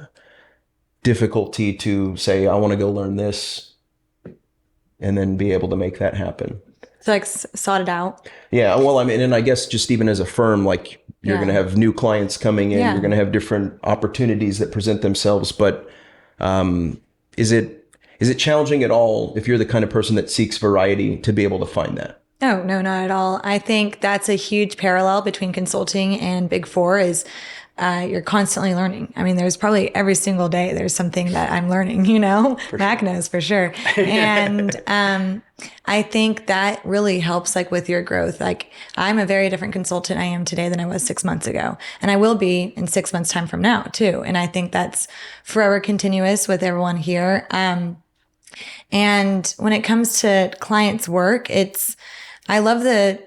difficulty to say, I want to go learn this and then be able to make that happen? So like sought it out. Yeah. Well, I mean, and I guess just even as a firm, like you're going to have new clients coming in, you're going to have different opportunities that present themselves. But is it challenging at all if you're the kind of person that seeks variety to be able to find that? No, not at all. I think that's a huge parallel between consulting and Big Four is you're constantly learning. I mean, there's probably every single day there's something that I'm learning, you know, Mack knows for sure. And I think that really helps like with your growth. Like I'm a very different consultant I am today than I was 6 months ago. And I will be in 6 months time from now too. And I think that's forever continuous with everyone here. And when it comes to clients' work, I love the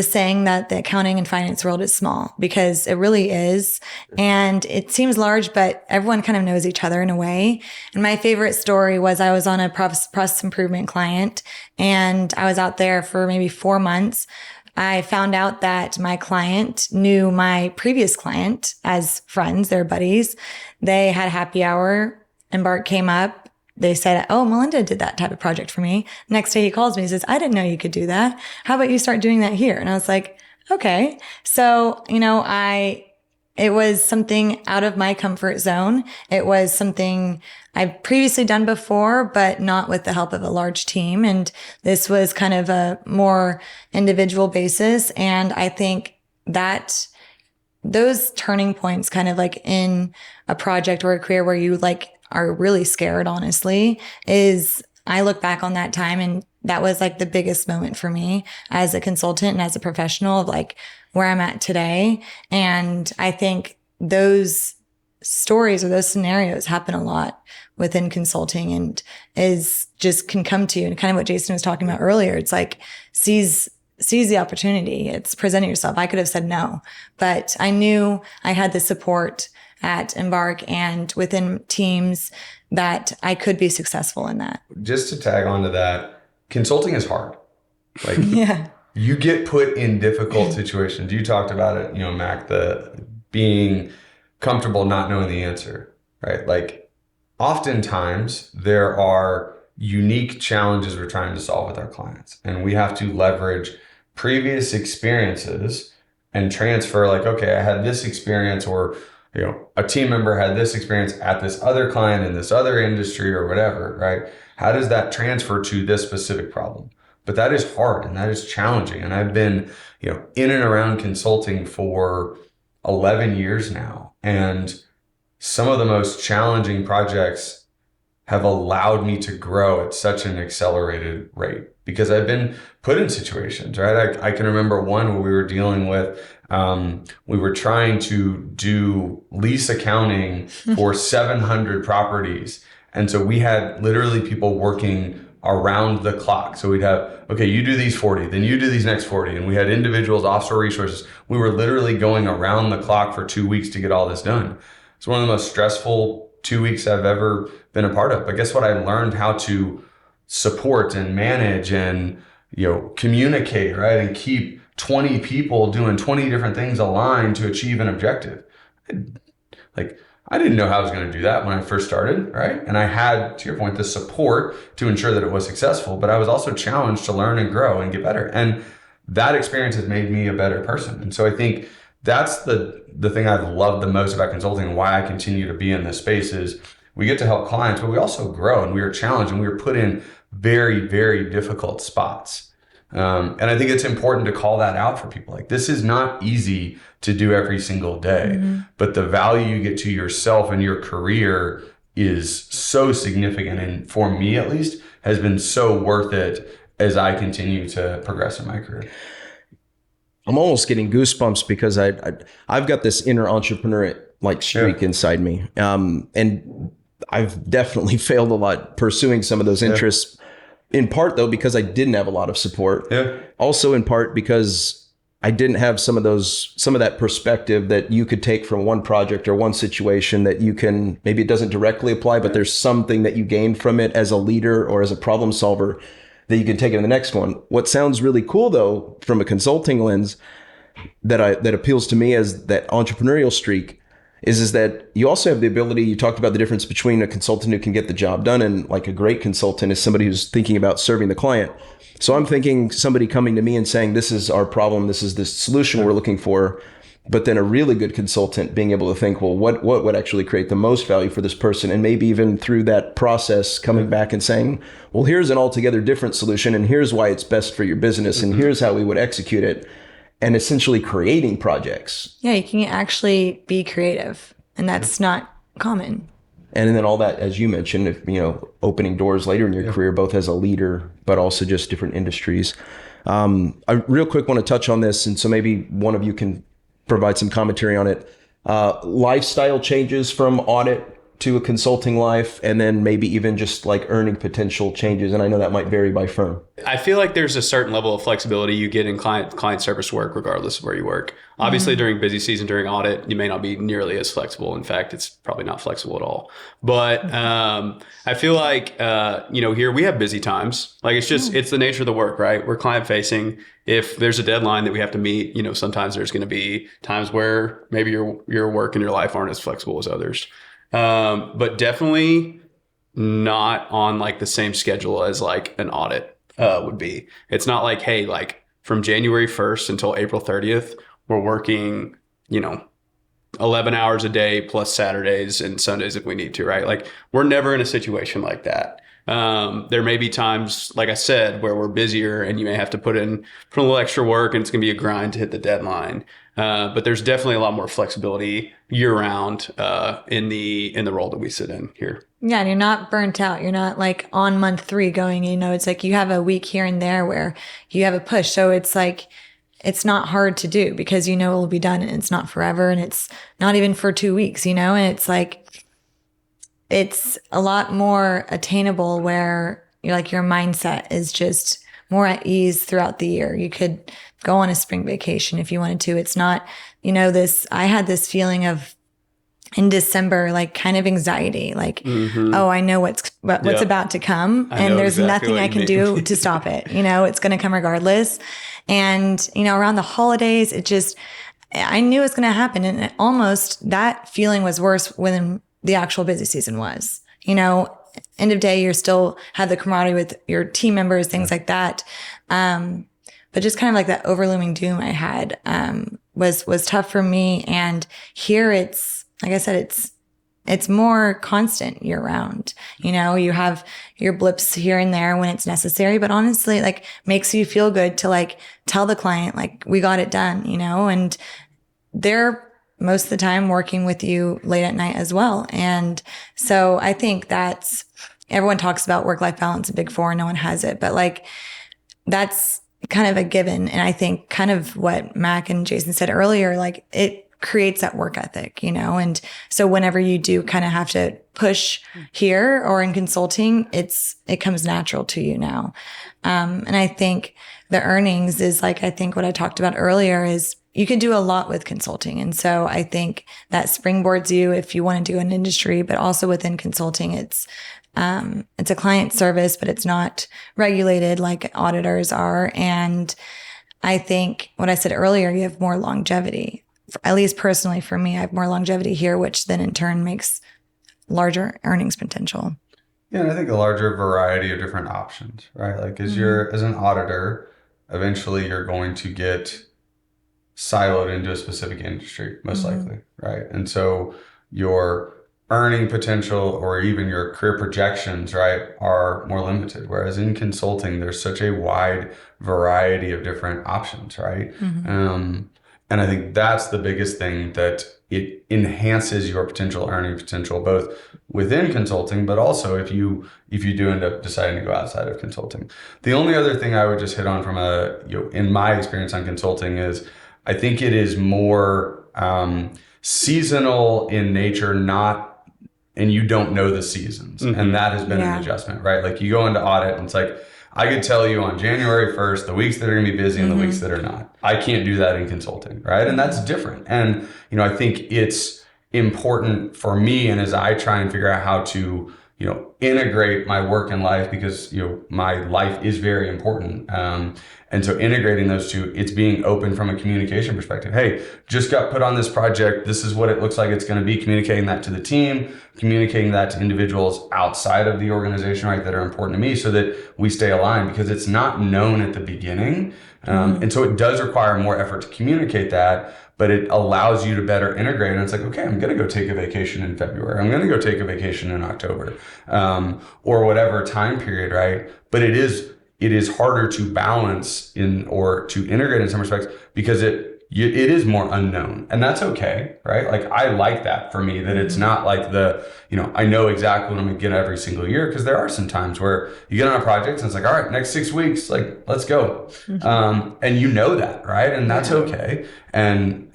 saying that the accounting and finance world is small, because it really is. And it seems large, but everyone kind of knows each other in a way. And my favorite story was I was on a process improvement client and I was out there for maybe 4 months. I found out that my client knew my previous client as friends, they're buddies. They had happy hour. Embark came up. They said, oh, Melinda did that type of project for me. Next day he calls me and says, I didn't know you could do that. How about you start doing that here? And I was like, okay. So, you know, it was something out of my comfort zone. It was something I've previously done before, but not with the help of a large team. And this was kind of a more individual basis. And I think that those turning points kind of like in a project or a career where you like are really scared, honestly, is I look back on that time and that was like the biggest moment for me as a consultant and as a professional of like where I'm at today. And I think those stories or those scenarios happen a lot within consulting and is just can come to you. And kind of what Jason was talking about earlier, it's like seize the opportunity. It's presenting yourself. I could have said no, but I knew I had the support at Embark and within teams that I could be successful in that. Just to tag on to that, consulting is hard. Like you get put in difficult situations. You talked about it, you know, Mack, the being comfortable not knowing the answer, right? Like oftentimes there are unique challenges we're trying to solve with our clients, and we have to leverage previous experiences and transfer like, okay, I had this experience, or you know, a team member had this experience at this other client in this other industry or whatever, right? How does that transfer to this specific problem? But that is hard and that is challenging. And I've been, you know, in and around consulting for 11 years now. And some of the most challenging projects have allowed me to grow at such an accelerated rate because I've been put in situations, right? I can remember one where we were dealing with, we were trying to do lease accounting for 700 properties. And so we had literally people working around the clock. So we'd have, okay, you do these 40, then you do these next 40. And we had individuals, offshore resources. We were literally going around the clock for 2 weeks to get all this done. It's one of the most stressful 2 weeks I've ever been a part of. But guess what? I learned how to support and manage and, communicate, right? And keep 20 people doing 20 different things aligned to achieve an objective. I didn't know how I was going to do that when I first started, right? And I had, to your point, the support to ensure that it was successful, but I was also challenged to learn and grow and get better. And that experience has made me a better person. And so I think that's the thing I've loved the most about consulting and why I continue to be in this space is we get to help clients, but we also grow and we are challenged and we are put in very, very difficult spots. And I think it's important to call that out for people. Like, this is not easy to do every single day, but the value you get to yourself and your career is so significant. And for me, at least, has been so worth it as I continue to progress in my career. I'm almost getting goosebumps because I've got this inner entrepreneur streak inside me. And I've definitely failed a lot pursuing some of those interests. In part, though, because I didn't have a lot of support. Yeah. Also, in part, because I didn't have some of that perspective that you could take from one project or one situation that you can, maybe it doesn't directly apply, but there's something that you gain from it as a leader or as a problem solver that you can take in the next one. What sounds really cool, though, from a consulting lens that appeals to me as that entrepreneurial streak is that you also have the ability, you talked about the difference between a consultant who can get the job done and like a great consultant is somebody who's thinking about serving the client. So I'm thinking somebody coming to me and saying, this is our problem, this is the solution we're looking for. But then a really good consultant being able to think, well, what would actually create the most value for this person? And maybe even through that process coming back and saying, well, here's an altogether different solution and here's why it's best for your business and here's how we would execute it. And essentially creating projects. Yeah, you can actually be creative, and that's not common. And then all that, as you mentioned, opening doors later in your career, both as a leader, but also just different industries. I real quick want to touch on this, and so maybe one of you can provide some commentary on it. Lifestyle changes from audit to a consulting life, and then maybe even just like earning potential changes. And I know that might vary by firm. I feel like there's a certain level of flexibility you get in client service work, regardless of where you work. Obviously, during busy season, during audit, you may not be nearly as flexible. In fact, it's probably not flexible at all. But I feel like, here we have busy times. Like it's the nature of the work, right? We're client facing. If there's a deadline that we have to meet, sometimes there's going to be times where maybe your work and your life aren't as flexible as others. But definitely not on like the same schedule as like an audit would be. It's not like, hey, like from January 1st until April 30th, we're working, 11 hours a day plus Saturdays and Sundays if we need to, right? Like we're never in a situation like that. There may be times, like I said, where we're busier and you may have to put in a little extra work and it's going to be a grind to hit the deadline. But there's definitely a lot more flexibility year round in the role that we sit in here. Yeah, and you're not burnt out. You're not like on month 3 going, it's like you have a week here and there where you have a push. So it's like, it's not hard to do because it will be done and it's not forever and it's not even for 2 weeks, and it's like, it's a lot more attainable where you're like your mindset is just more at ease throughout the year. You could go on a spring vacation if you wanted to. It's not, I had this feeling of in December, like kind of anxiety, like, oh, I know what's about to come and there's exactly nothing I can do to stop it. It's going to come regardless. And, around the holidays, I knew it was going to happen. And almost that feeling was worse when the actual busy season was, end of day, you're still have the camaraderie with your team members, things like that. But just kind of like that overlooming doom I had, was tough for me. And here it's, like I said, it's more constant year round. You have your blips here and there when it's necessary, but honestly, like makes you feel good to like tell the client, like we got it done, and they're most of the time working with you late at night as well. And so I think everyone talks about work-life balance in Big Four, no one has it, but like that's kind of a given. And I think kind of what Mack and Jason said earlier, like creates that work ethic, and so whenever you do kind of have to push here or in consulting, it comes natural to you now. And I think the earnings is like, I think what I talked about earlier is you can do a lot with consulting. And so I think that springboards you if you want to do an industry, but also within consulting, it's a client service, but it's not regulated like auditors are. And I think what I said earlier, you have more longevity. At least personally for me, I have more longevity here, which then in turn makes larger earnings potential. Yeah, and I think a larger variety of different options, right? Like as an auditor, eventually you're going to get siloed into a specific industry, most likely, right? And so your earning potential or even your career projections, right, are more limited. Whereas in consulting, there's such a wide variety of different options, right? And I think that's the biggest thing, that it enhances your potential earning potential, both within consulting, but also if you do end up deciding to go outside of consulting. The only other thing I would just hit on from in my experience on consulting is I think it is more seasonal in nature, and you don't know the seasons. And that has been an adjustment, right? Like you go into audit and it's like, I could tell you on January 1st, the weeks that are going to be busy and the weeks that are not. I can't do that in consulting, right? And that's different. And, I think it's important for me, and as I try and figure out how to, integrate my work and life, because, my life is very important. And so integrating those two, it's being open from a communication perspective. Hey, just got put on this project. This is what it looks like it's going to be. Communicating that to the team, communicating that to individuals outside of the organization, right, that are important to me, so that we stay aligned, because it's not known at the beginning. And so it does require more effort to communicate that, but it allows you to better integrate. And it's like, okay, I'm going to go take a vacation in February. I'm going to go take a vacation in October, or whatever time period, right? But it is harder to balance or to integrate in some respects, because it is more unknown, and that's okay, right? Like I like that for me, that it's not like I know exactly what I'm gonna get every single year, because there are some times where you get on a project and it's like, all right, next 6 weeks, like let's go. And that, right? And that's okay. And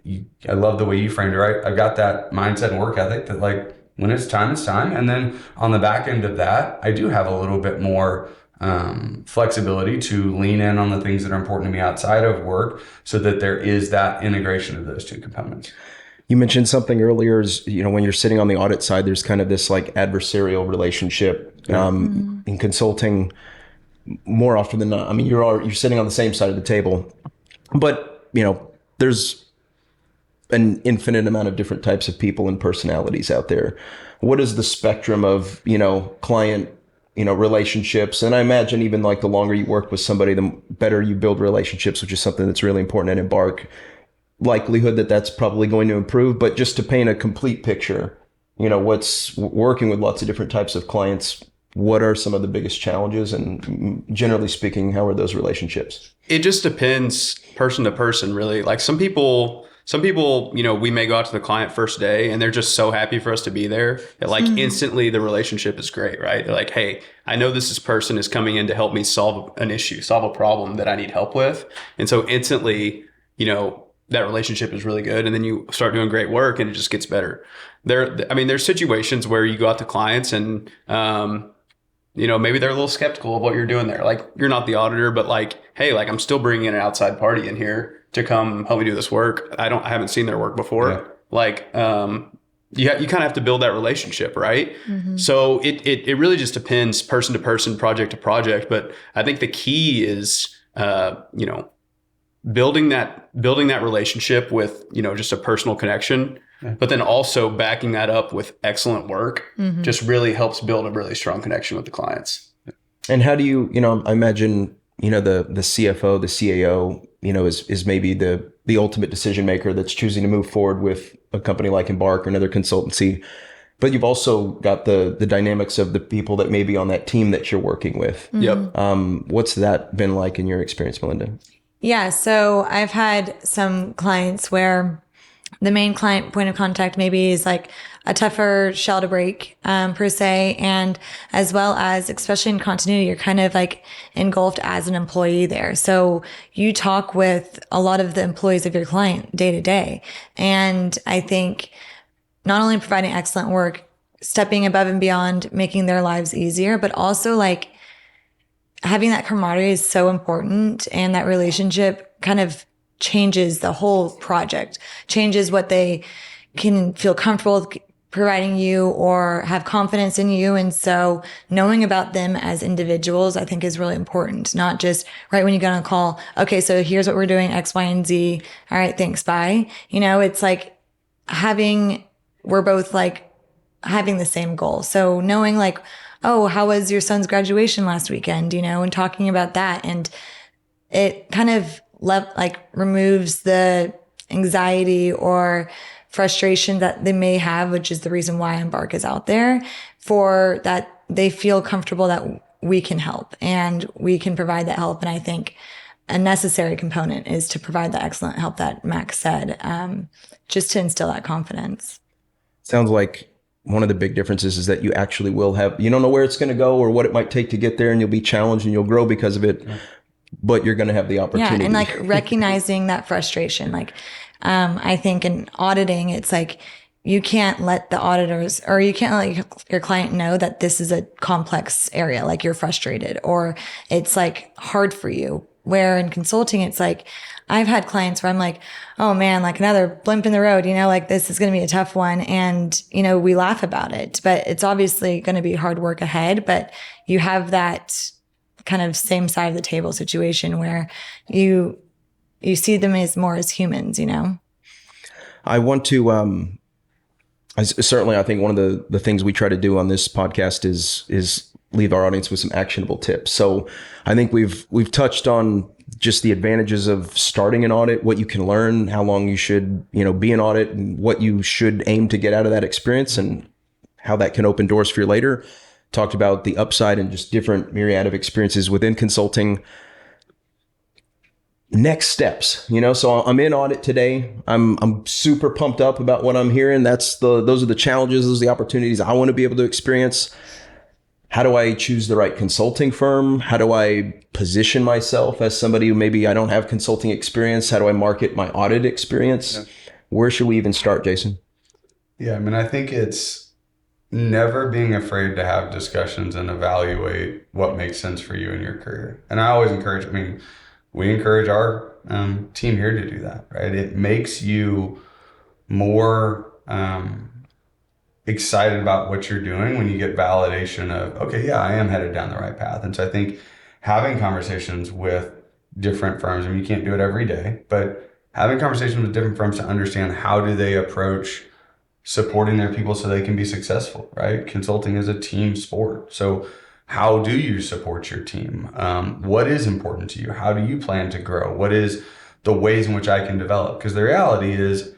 I love the way you framed it, right? I've got that mindset and work ethic that like when it's time, it's time. And then on the back end of that, I do have a little bit more flexibility to lean in on the things that are important to me outside of work, so that there is that integration of those two components. You mentioned something earlier is, when you're sitting on the audit side, there's kind of this like adversarial relationship. In consulting, more often than not, I mean, you're sitting on the same side of the table, but, there's an infinite amount of different types of people and personalities out there. What is the spectrum of, client relationships? And I imagine even like the longer you work with somebody, the better you build relationships, which is something that's really important at Embark. Likelihood that's probably going to improve, but just to paint a complete picture, what's working with lots of different types of clients, what are some of the biggest challenges, and generally speaking, how are those relationships? It just depends person to person, really. Like some people, we may go out to the client first day and they're just so happy for us to be there that like instantly the relationship is great, right? They're like, hey, I know this person is coming in to help me solve an issue, solve a problem that I need help with. And so instantly, that relationship is really good. And then you start doing great work and it just gets better. There's situations where you go out to clients and, maybe they're a little skeptical of what you're doing there. Like you're not the auditor, but like, hey, like I'm still bringing in an outside party in here to come help me do this work. I haven't seen their work before. Yeah. Like, you kind of have to build that relationship, right? So it really just depends person to person, project to project. But I think the key is, building that relationship with, just a personal connection, but then also backing that up with excellent work just really helps build a really strong connection with the clients. And how do you, I imagine, the CFO, the CAO, is maybe the ultimate decision maker that's choosing to move forward with a company like Embark or another consultancy. But you've also got the dynamics of the people that may be on that team that you're working with. Yep. What's that been like in your experience, Melinda? Yeah. So I've had some clients where the main client point of contact maybe is like a tougher shell to break, per se. And as well as, especially in continuity, you're kind of like engulfed as an employee there. So you talk with a lot of the employees of your client day to day. And I think not only providing excellent work, stepping above and beyond, making their lives easier, but also like having that camaraderie is so important. And that relationship kind of changes the whole project, changes what they can feel comfortable with providing you or have confidence in you. And so knowing about them as individuals, I think is really important. Not just right when you get on a call, okay, so here's what we're doing, X, Y, and Z. All right, thanks, bye. It's like we're both like having the same goal. So knowing like, oh, how was your son's graduation last weekend, and talking about that. And it kind of removes the anxiety or frustration that they may have, which is the reason why Embark is out there, for that they feel comfortable that we can help and we can provide that help. And I think a necessary component is to provide the excellent help that Mack said, just to instill that confidence. Sounds like one of the big differences is that you actually will have, you don't know where it's going to go or what it might take to get there, and you'll be challenged and you'll grow because of it, but you're going to have the opportunity. Yeah, and like recognizing that frustration. Like, I think in auditing, it's like you can't let the auditors or you can't let your client know that this is a complex area, like you're frustrated or it's like hard for you. Where in consulting, it's like, I've had clients where I'm like, oh man, like another blimp in the road, like this is going to be a tough one. And, we laugh about it, but it's obviously going to be hard work ahead. But you have that kind of same side of the table situation where you see them as more as humans, I want to, I think one of the things we try to do on this podcast is leave our audience with some actionable tips. So I think we've touched on just the advantages of starting an audit, what you can learn, how long you should, be an audit, and what you should aim to get out of that experience and how that can open doors for you later. Talked about the upside and just different myriad of experiences within consulting. Next steps, so I'm in audit today. I'm super pumped up about what I'm hearing. Those are the challenges, those are the opportunities I want to be able to experience. How do I choose the right consulting firm? How do I position myself as somebody who maybe I don't have consulting experience? How do I market my audit experience? Yeah. Where should we even start, Jason? Yeah, I think it's never being afraid to have discussions and evaluate what makes sense for you in your career. And I always encourage, we encourage our team here to do that, right? It makes you more excited about what you're doing when you get validation of, okay, yeah, I am headed down the right path. And so I think having conversations with different firms, you can't do it every day, but having conversations with different firms to understand how do they approach supporting their people so they can be successful, right? Consulting is a team sport. So how do you support your team? What is important to you? How do you plan to grow? What is the ways in which I can develop? Because the reality is,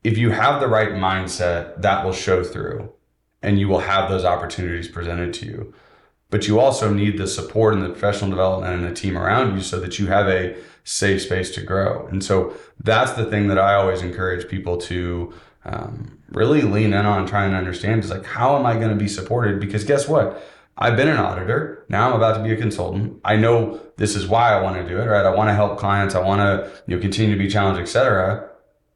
if you have the right mindset, that will show through and you will have those opportunities presented to you. But you also need the support and the professional development and the team around you so that you have a safe space to grow. And so that's the thing that I always encourage people to really lean in on, trying to understand is like, how am I going to be supported? Because guess what? I've been an auditor. Now I'm about to be a consultant. I know this is why I want to do it, right? I want to help clients. I want to continue to be challenged, et cetera.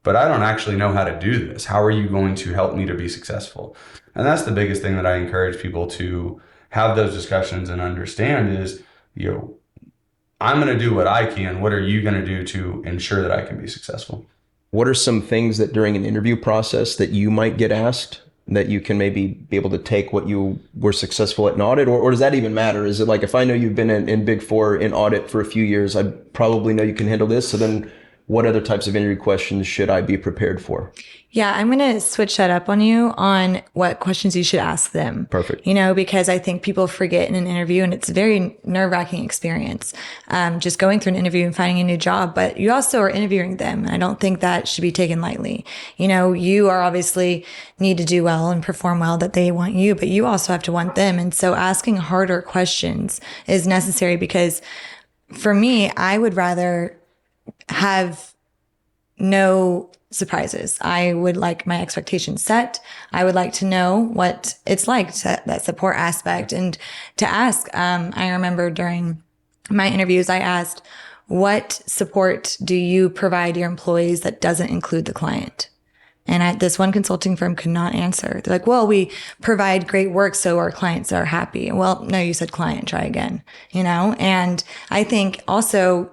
But I don't actually know how to do this. How are you going to help me to be successful? And that's the biggest thing that I encourage people to have those discussions and understand is, I'm going to do what I can. What are you going to do to ensure that I can be successful? What are some things that during an interview process that you might get asked that you can maybe be able to take what you were successful at in audit? Or does that even matter? Is it like, if I know you've been in Big Four in audit for a few years, I probably know you can handle this. So then what other types of interview questions should I be prepared for? Yeah, I'm going to switch that up on you on what questions you should ask them. Perfect. Because I think people forget in an interview, and it's a very nerve-wracking experience, just going through an interview and finding a new job, but you also are interviewing them. And I don't think that should be taken lightly. You are obviously need to do well and perform well that they want you, but you also have to want them. And so asking harder questions is necessary because for me, I would rather have no surprises. I would like my expectations set. I would like to know what it's like, that support aspect, and to ask. I remember during my interviews, I asked, what support do you provide your employees that doesn't include the client? And this one consulting firm could not answer. They're like, well, we provide great work so our clients are happy. Well, no, you said client, try again, And I think also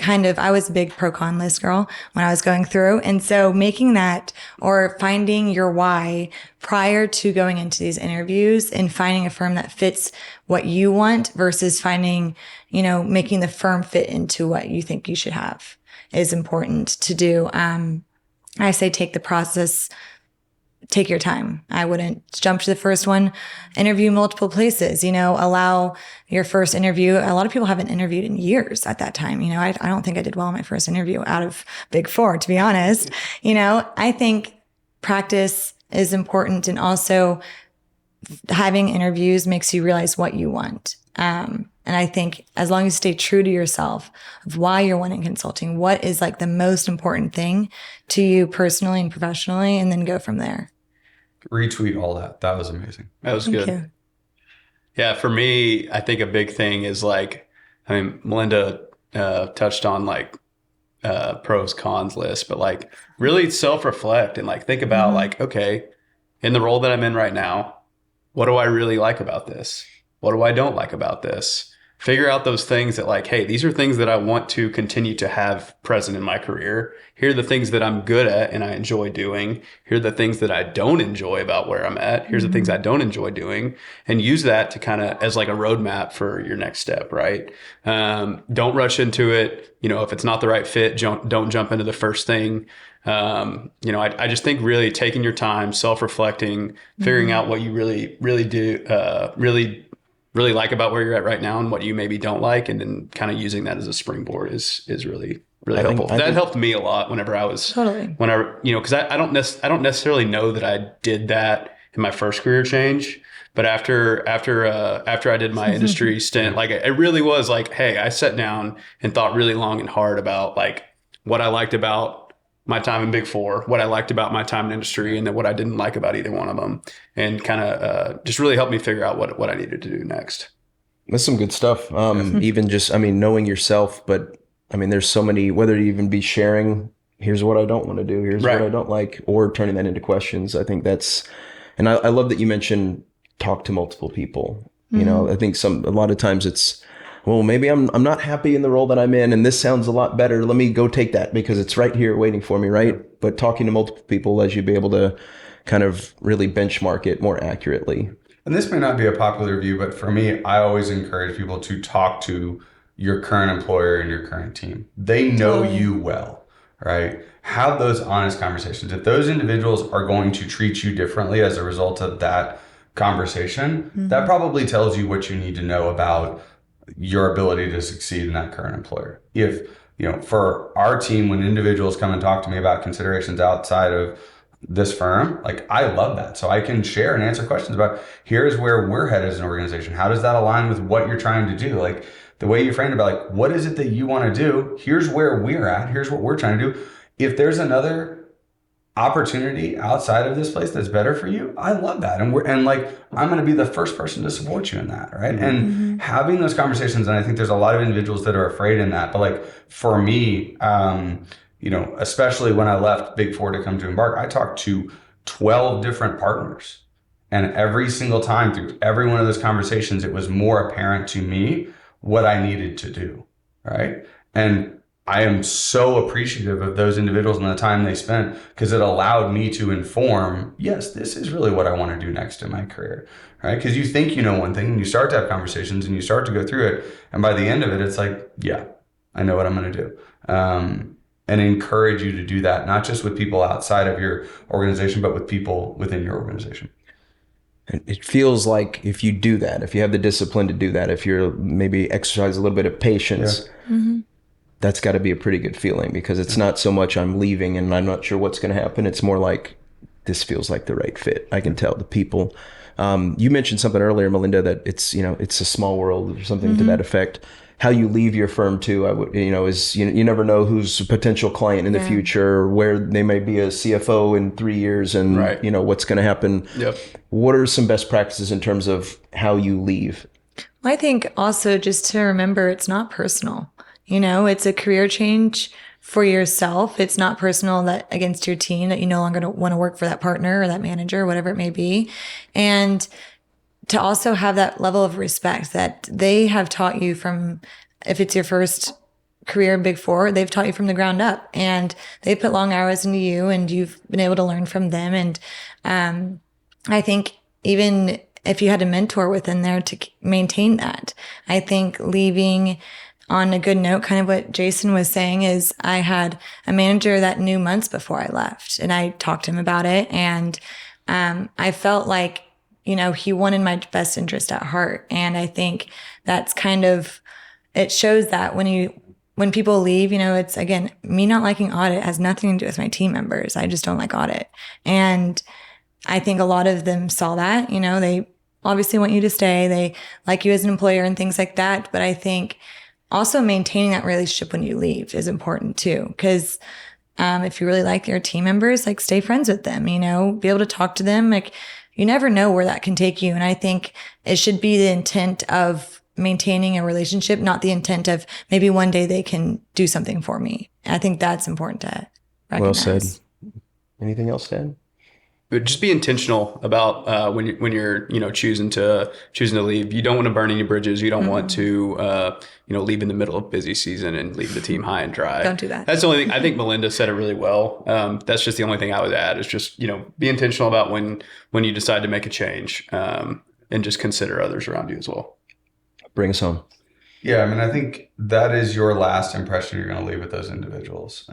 I was a big pro-con list girl when I was going through. And so making that, or finding your why prior to going into these interviews, and finding a firm that fits what you want versus finding, making the firm fit into what you think you should have, is important to do. I say take the process, take your time. I wouldn't jump to the first one. Interview multiple places, allow your first interview. A lot of people haven't interviewed in years at that time. I don't think I did well in my first interview out of Big Four, to be honest. I think practice is important, and also having interviews makes you realize what you want. And I think as long as you stay true to yourself of why you're wanting consulting, what is like the most important thing to you personally and professionally, and then go from there. Retweet all that. That was amazing. That was Thank good. you. Yeah, for me, I think a big thing is Melinda touched on pros, cons list, but really self-reflect and think about okay, in the role that I'm in right now, what do I really like about this? What do I don't like about this? Figure out those things that hey, these are things that I want to continue to have present in my career. Here are the things that I'm good at and I enjoy doing. Here are the things that I don't enjoy about where I'm at. Here's the things I don't enjoy doing, and use that to as a roadmap for your next step, right? Don't rush into it. If it's not the right fit, don't jump into the first thing. I just think really taking your time, self-reflecting, figuring out what you really, really do, really like about where you're at right now and what you maybe don't like, and then kind of using that as a springboard is really, really helpful. That helped me a lot whenever I was, because I don't necessarily know that I did that in my first career change, but after I did my industry stint, it really was hey, I sat down and thought really long and hard about what I liked about my time in Big Four, what I liked about my time in industry, and then what I didn't like about either one of them, and kind of just really helped me figure out what I needed to do next. That's some good stuff. Even just, knowing yourself, but there's so many, whether you even be sharing, here's what I don't want to do, here's what I don't like, or turning that into questions. I think and I love that you mentioned talk to multiple people. I think a lot of times it's, well, maybe I'm not happy in the role that I'm in, and this sounds a lot better. Let me go take that because it's right here waiting for me, right? But talking to multiple people lets you be able to kind of really benchmark it more accurately. And this may not be a popular view, but for me, I always encourage people to talk to your current employer and your current team. They know you well, right? Have those honest conversations. If those individuals are going to treat you differently as a result of that conversation, that probably tells you what you need to know about your ability to succeed in that current employer. If, for our team, when individuals come and talk to me about considerations outside of this firm, I love that. So I can share and answer questions about, here's where we're headed as an organization. How does that align with what you're trying to do? The way you framed about what is it that you want to do? Here's where we're at. Here's what we're trying to do. If there's another opportunity outside of this place that's better for you, I love that. And I'm going to be the first person to support you in that, right? And having those conversations, and I think there's a lot of individuals that are afraid in that, but for me, especially when I left Big Four to come to Embark, I talked to 12 different partners, and every single time through every one of those conversations, it was more apparent to me what I needed to do, right? And I am so appreciative of those individuals and the time they spent, because it allowed me to inform, yes, this is really what I want to do next in my career, right? Because you think you know one thing and you start to have conversations and you start to go through it. And by the end of it, it's yeah, I know what I'm going to do. And encourage you to do that, not just with people outside of your organization, but with people within your organization. And it feels like if you do that, if you have the discipline to do that, if you're maybe exercise a little bit of patience, that's got to be a pretty good feeling, because it's not so much I'm leaving and I'm not sure what's going to happen. It's more like, this feels like the right fit. I can tell the people. You mentioned something earlier, Melinda, that it's a small world or something to that effect. how you leave your firm too. I would, is you never know who's a potential client in the future, or where they may be a CFO in 3 years, and Right. what's going to happen. Yep. What are some best practices in terms of how you leave? I think also just to remember it's not personal. It's a career change for yourself. It's not personal that against your team that you no longer want to work for that partner or that manager, or whatever it may be. And to also have that level of respect that they have taught you from, if it's your first career in Big Four, they've taught you from the ground up, and they put long hours into you, and you've been able to learn from them. And I think even if you had a mentor within there to maintain that, I think leaving on a good note, kind of what Jason was saying, is I had a manager that knew months before I left, and I talked to him about it. And I felt like, he wanted my best interest at heart. And I think that's kind of, it shows that when people leave, it's, again, me not liking audit has nothing to do with my team members. I just don't like audit. And I think a lot of them saw that, they obviously want you to stay. They like you as an employer and things like that. But I think also maintaining that relationship when you leave is important too. Because if you really like your team members, like, stay friends with them, be able to talk to them. Like, you never know where that can take you. And I think it should be the intent of maintaining a relationship, not the intent of maybe one day they can do something for me. I think that's important to recognize. Well said. Anything else, Dan? But just be intentional about when you're choosing to leave. You don't want to burn any bridges. You don't want to leave in the middle of busy season and leave the team high and dry. Don't do that. That's the only thing. I think Melinda said it really well. That's just the only thing I would add, is just be intentional about when you decide to make a change, and just consider others around you as well. Bring us home. Yeah, I mean, I think that is your last impression you're going to leave with those individuals.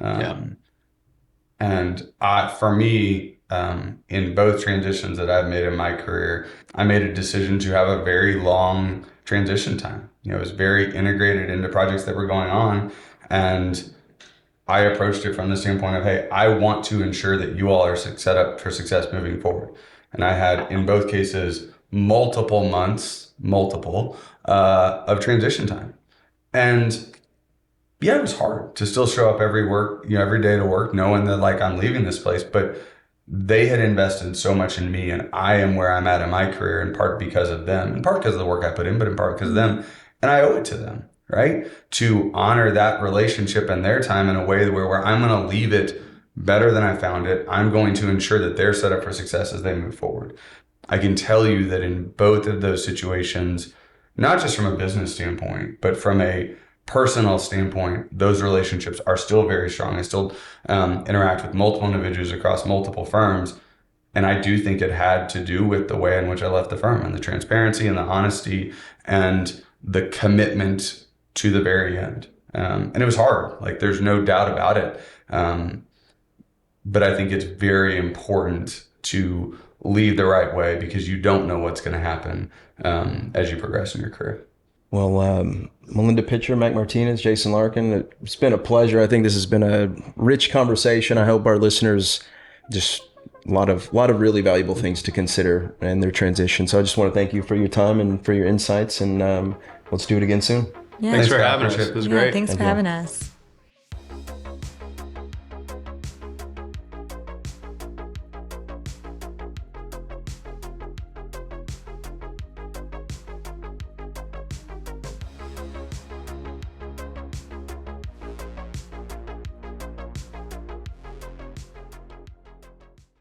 And for me, in both transitions that I've made in my career, I made a decision to have a very long transition time. It was very integrated into projects that were going on. And I approached it from the standpoint of, hey, I want to ensure that you all are set up for success moving forward. And I had, in both cases, multiple months, of transition time. And yeah, it was hard to still show up every day to work, knowing that, like, I'm leaving this place, but they had invested so much in me, and I am where I'm at in my career, in part because of them, in part because of the work I put in, but in part because of them. And I owe it to them, right? To honor that relationship and their time in a way where I'm going to leave it better than I found it. I'm going to ensure that they're set up for success as they move forward. I can tell you that in both of those situations, not just from a business standpoint, but from a personal standpoint, those relationships are still very strong. I still interact with multiple individuals across multiple firms. And I do think it had to do with the way in which I left the firm, and the transparency and the honesty and the commitment to the very end. And it was hard, like, there's no doubt about it. But I think it's very important to lead the right way, because you don't know what's going to happen as you progress in your career. Well, Melinda Pitcher, Mack Martinez, Jason Larkin, it's been a pleasure. I think this has been a rich conversation. I hope our listeners just a lot of really valuable things to consider in their transition. So I just want to thank you for your time and for your insights, and let's do it again soon. Yeah. Thanks for having us. It was great. Thanks for having us.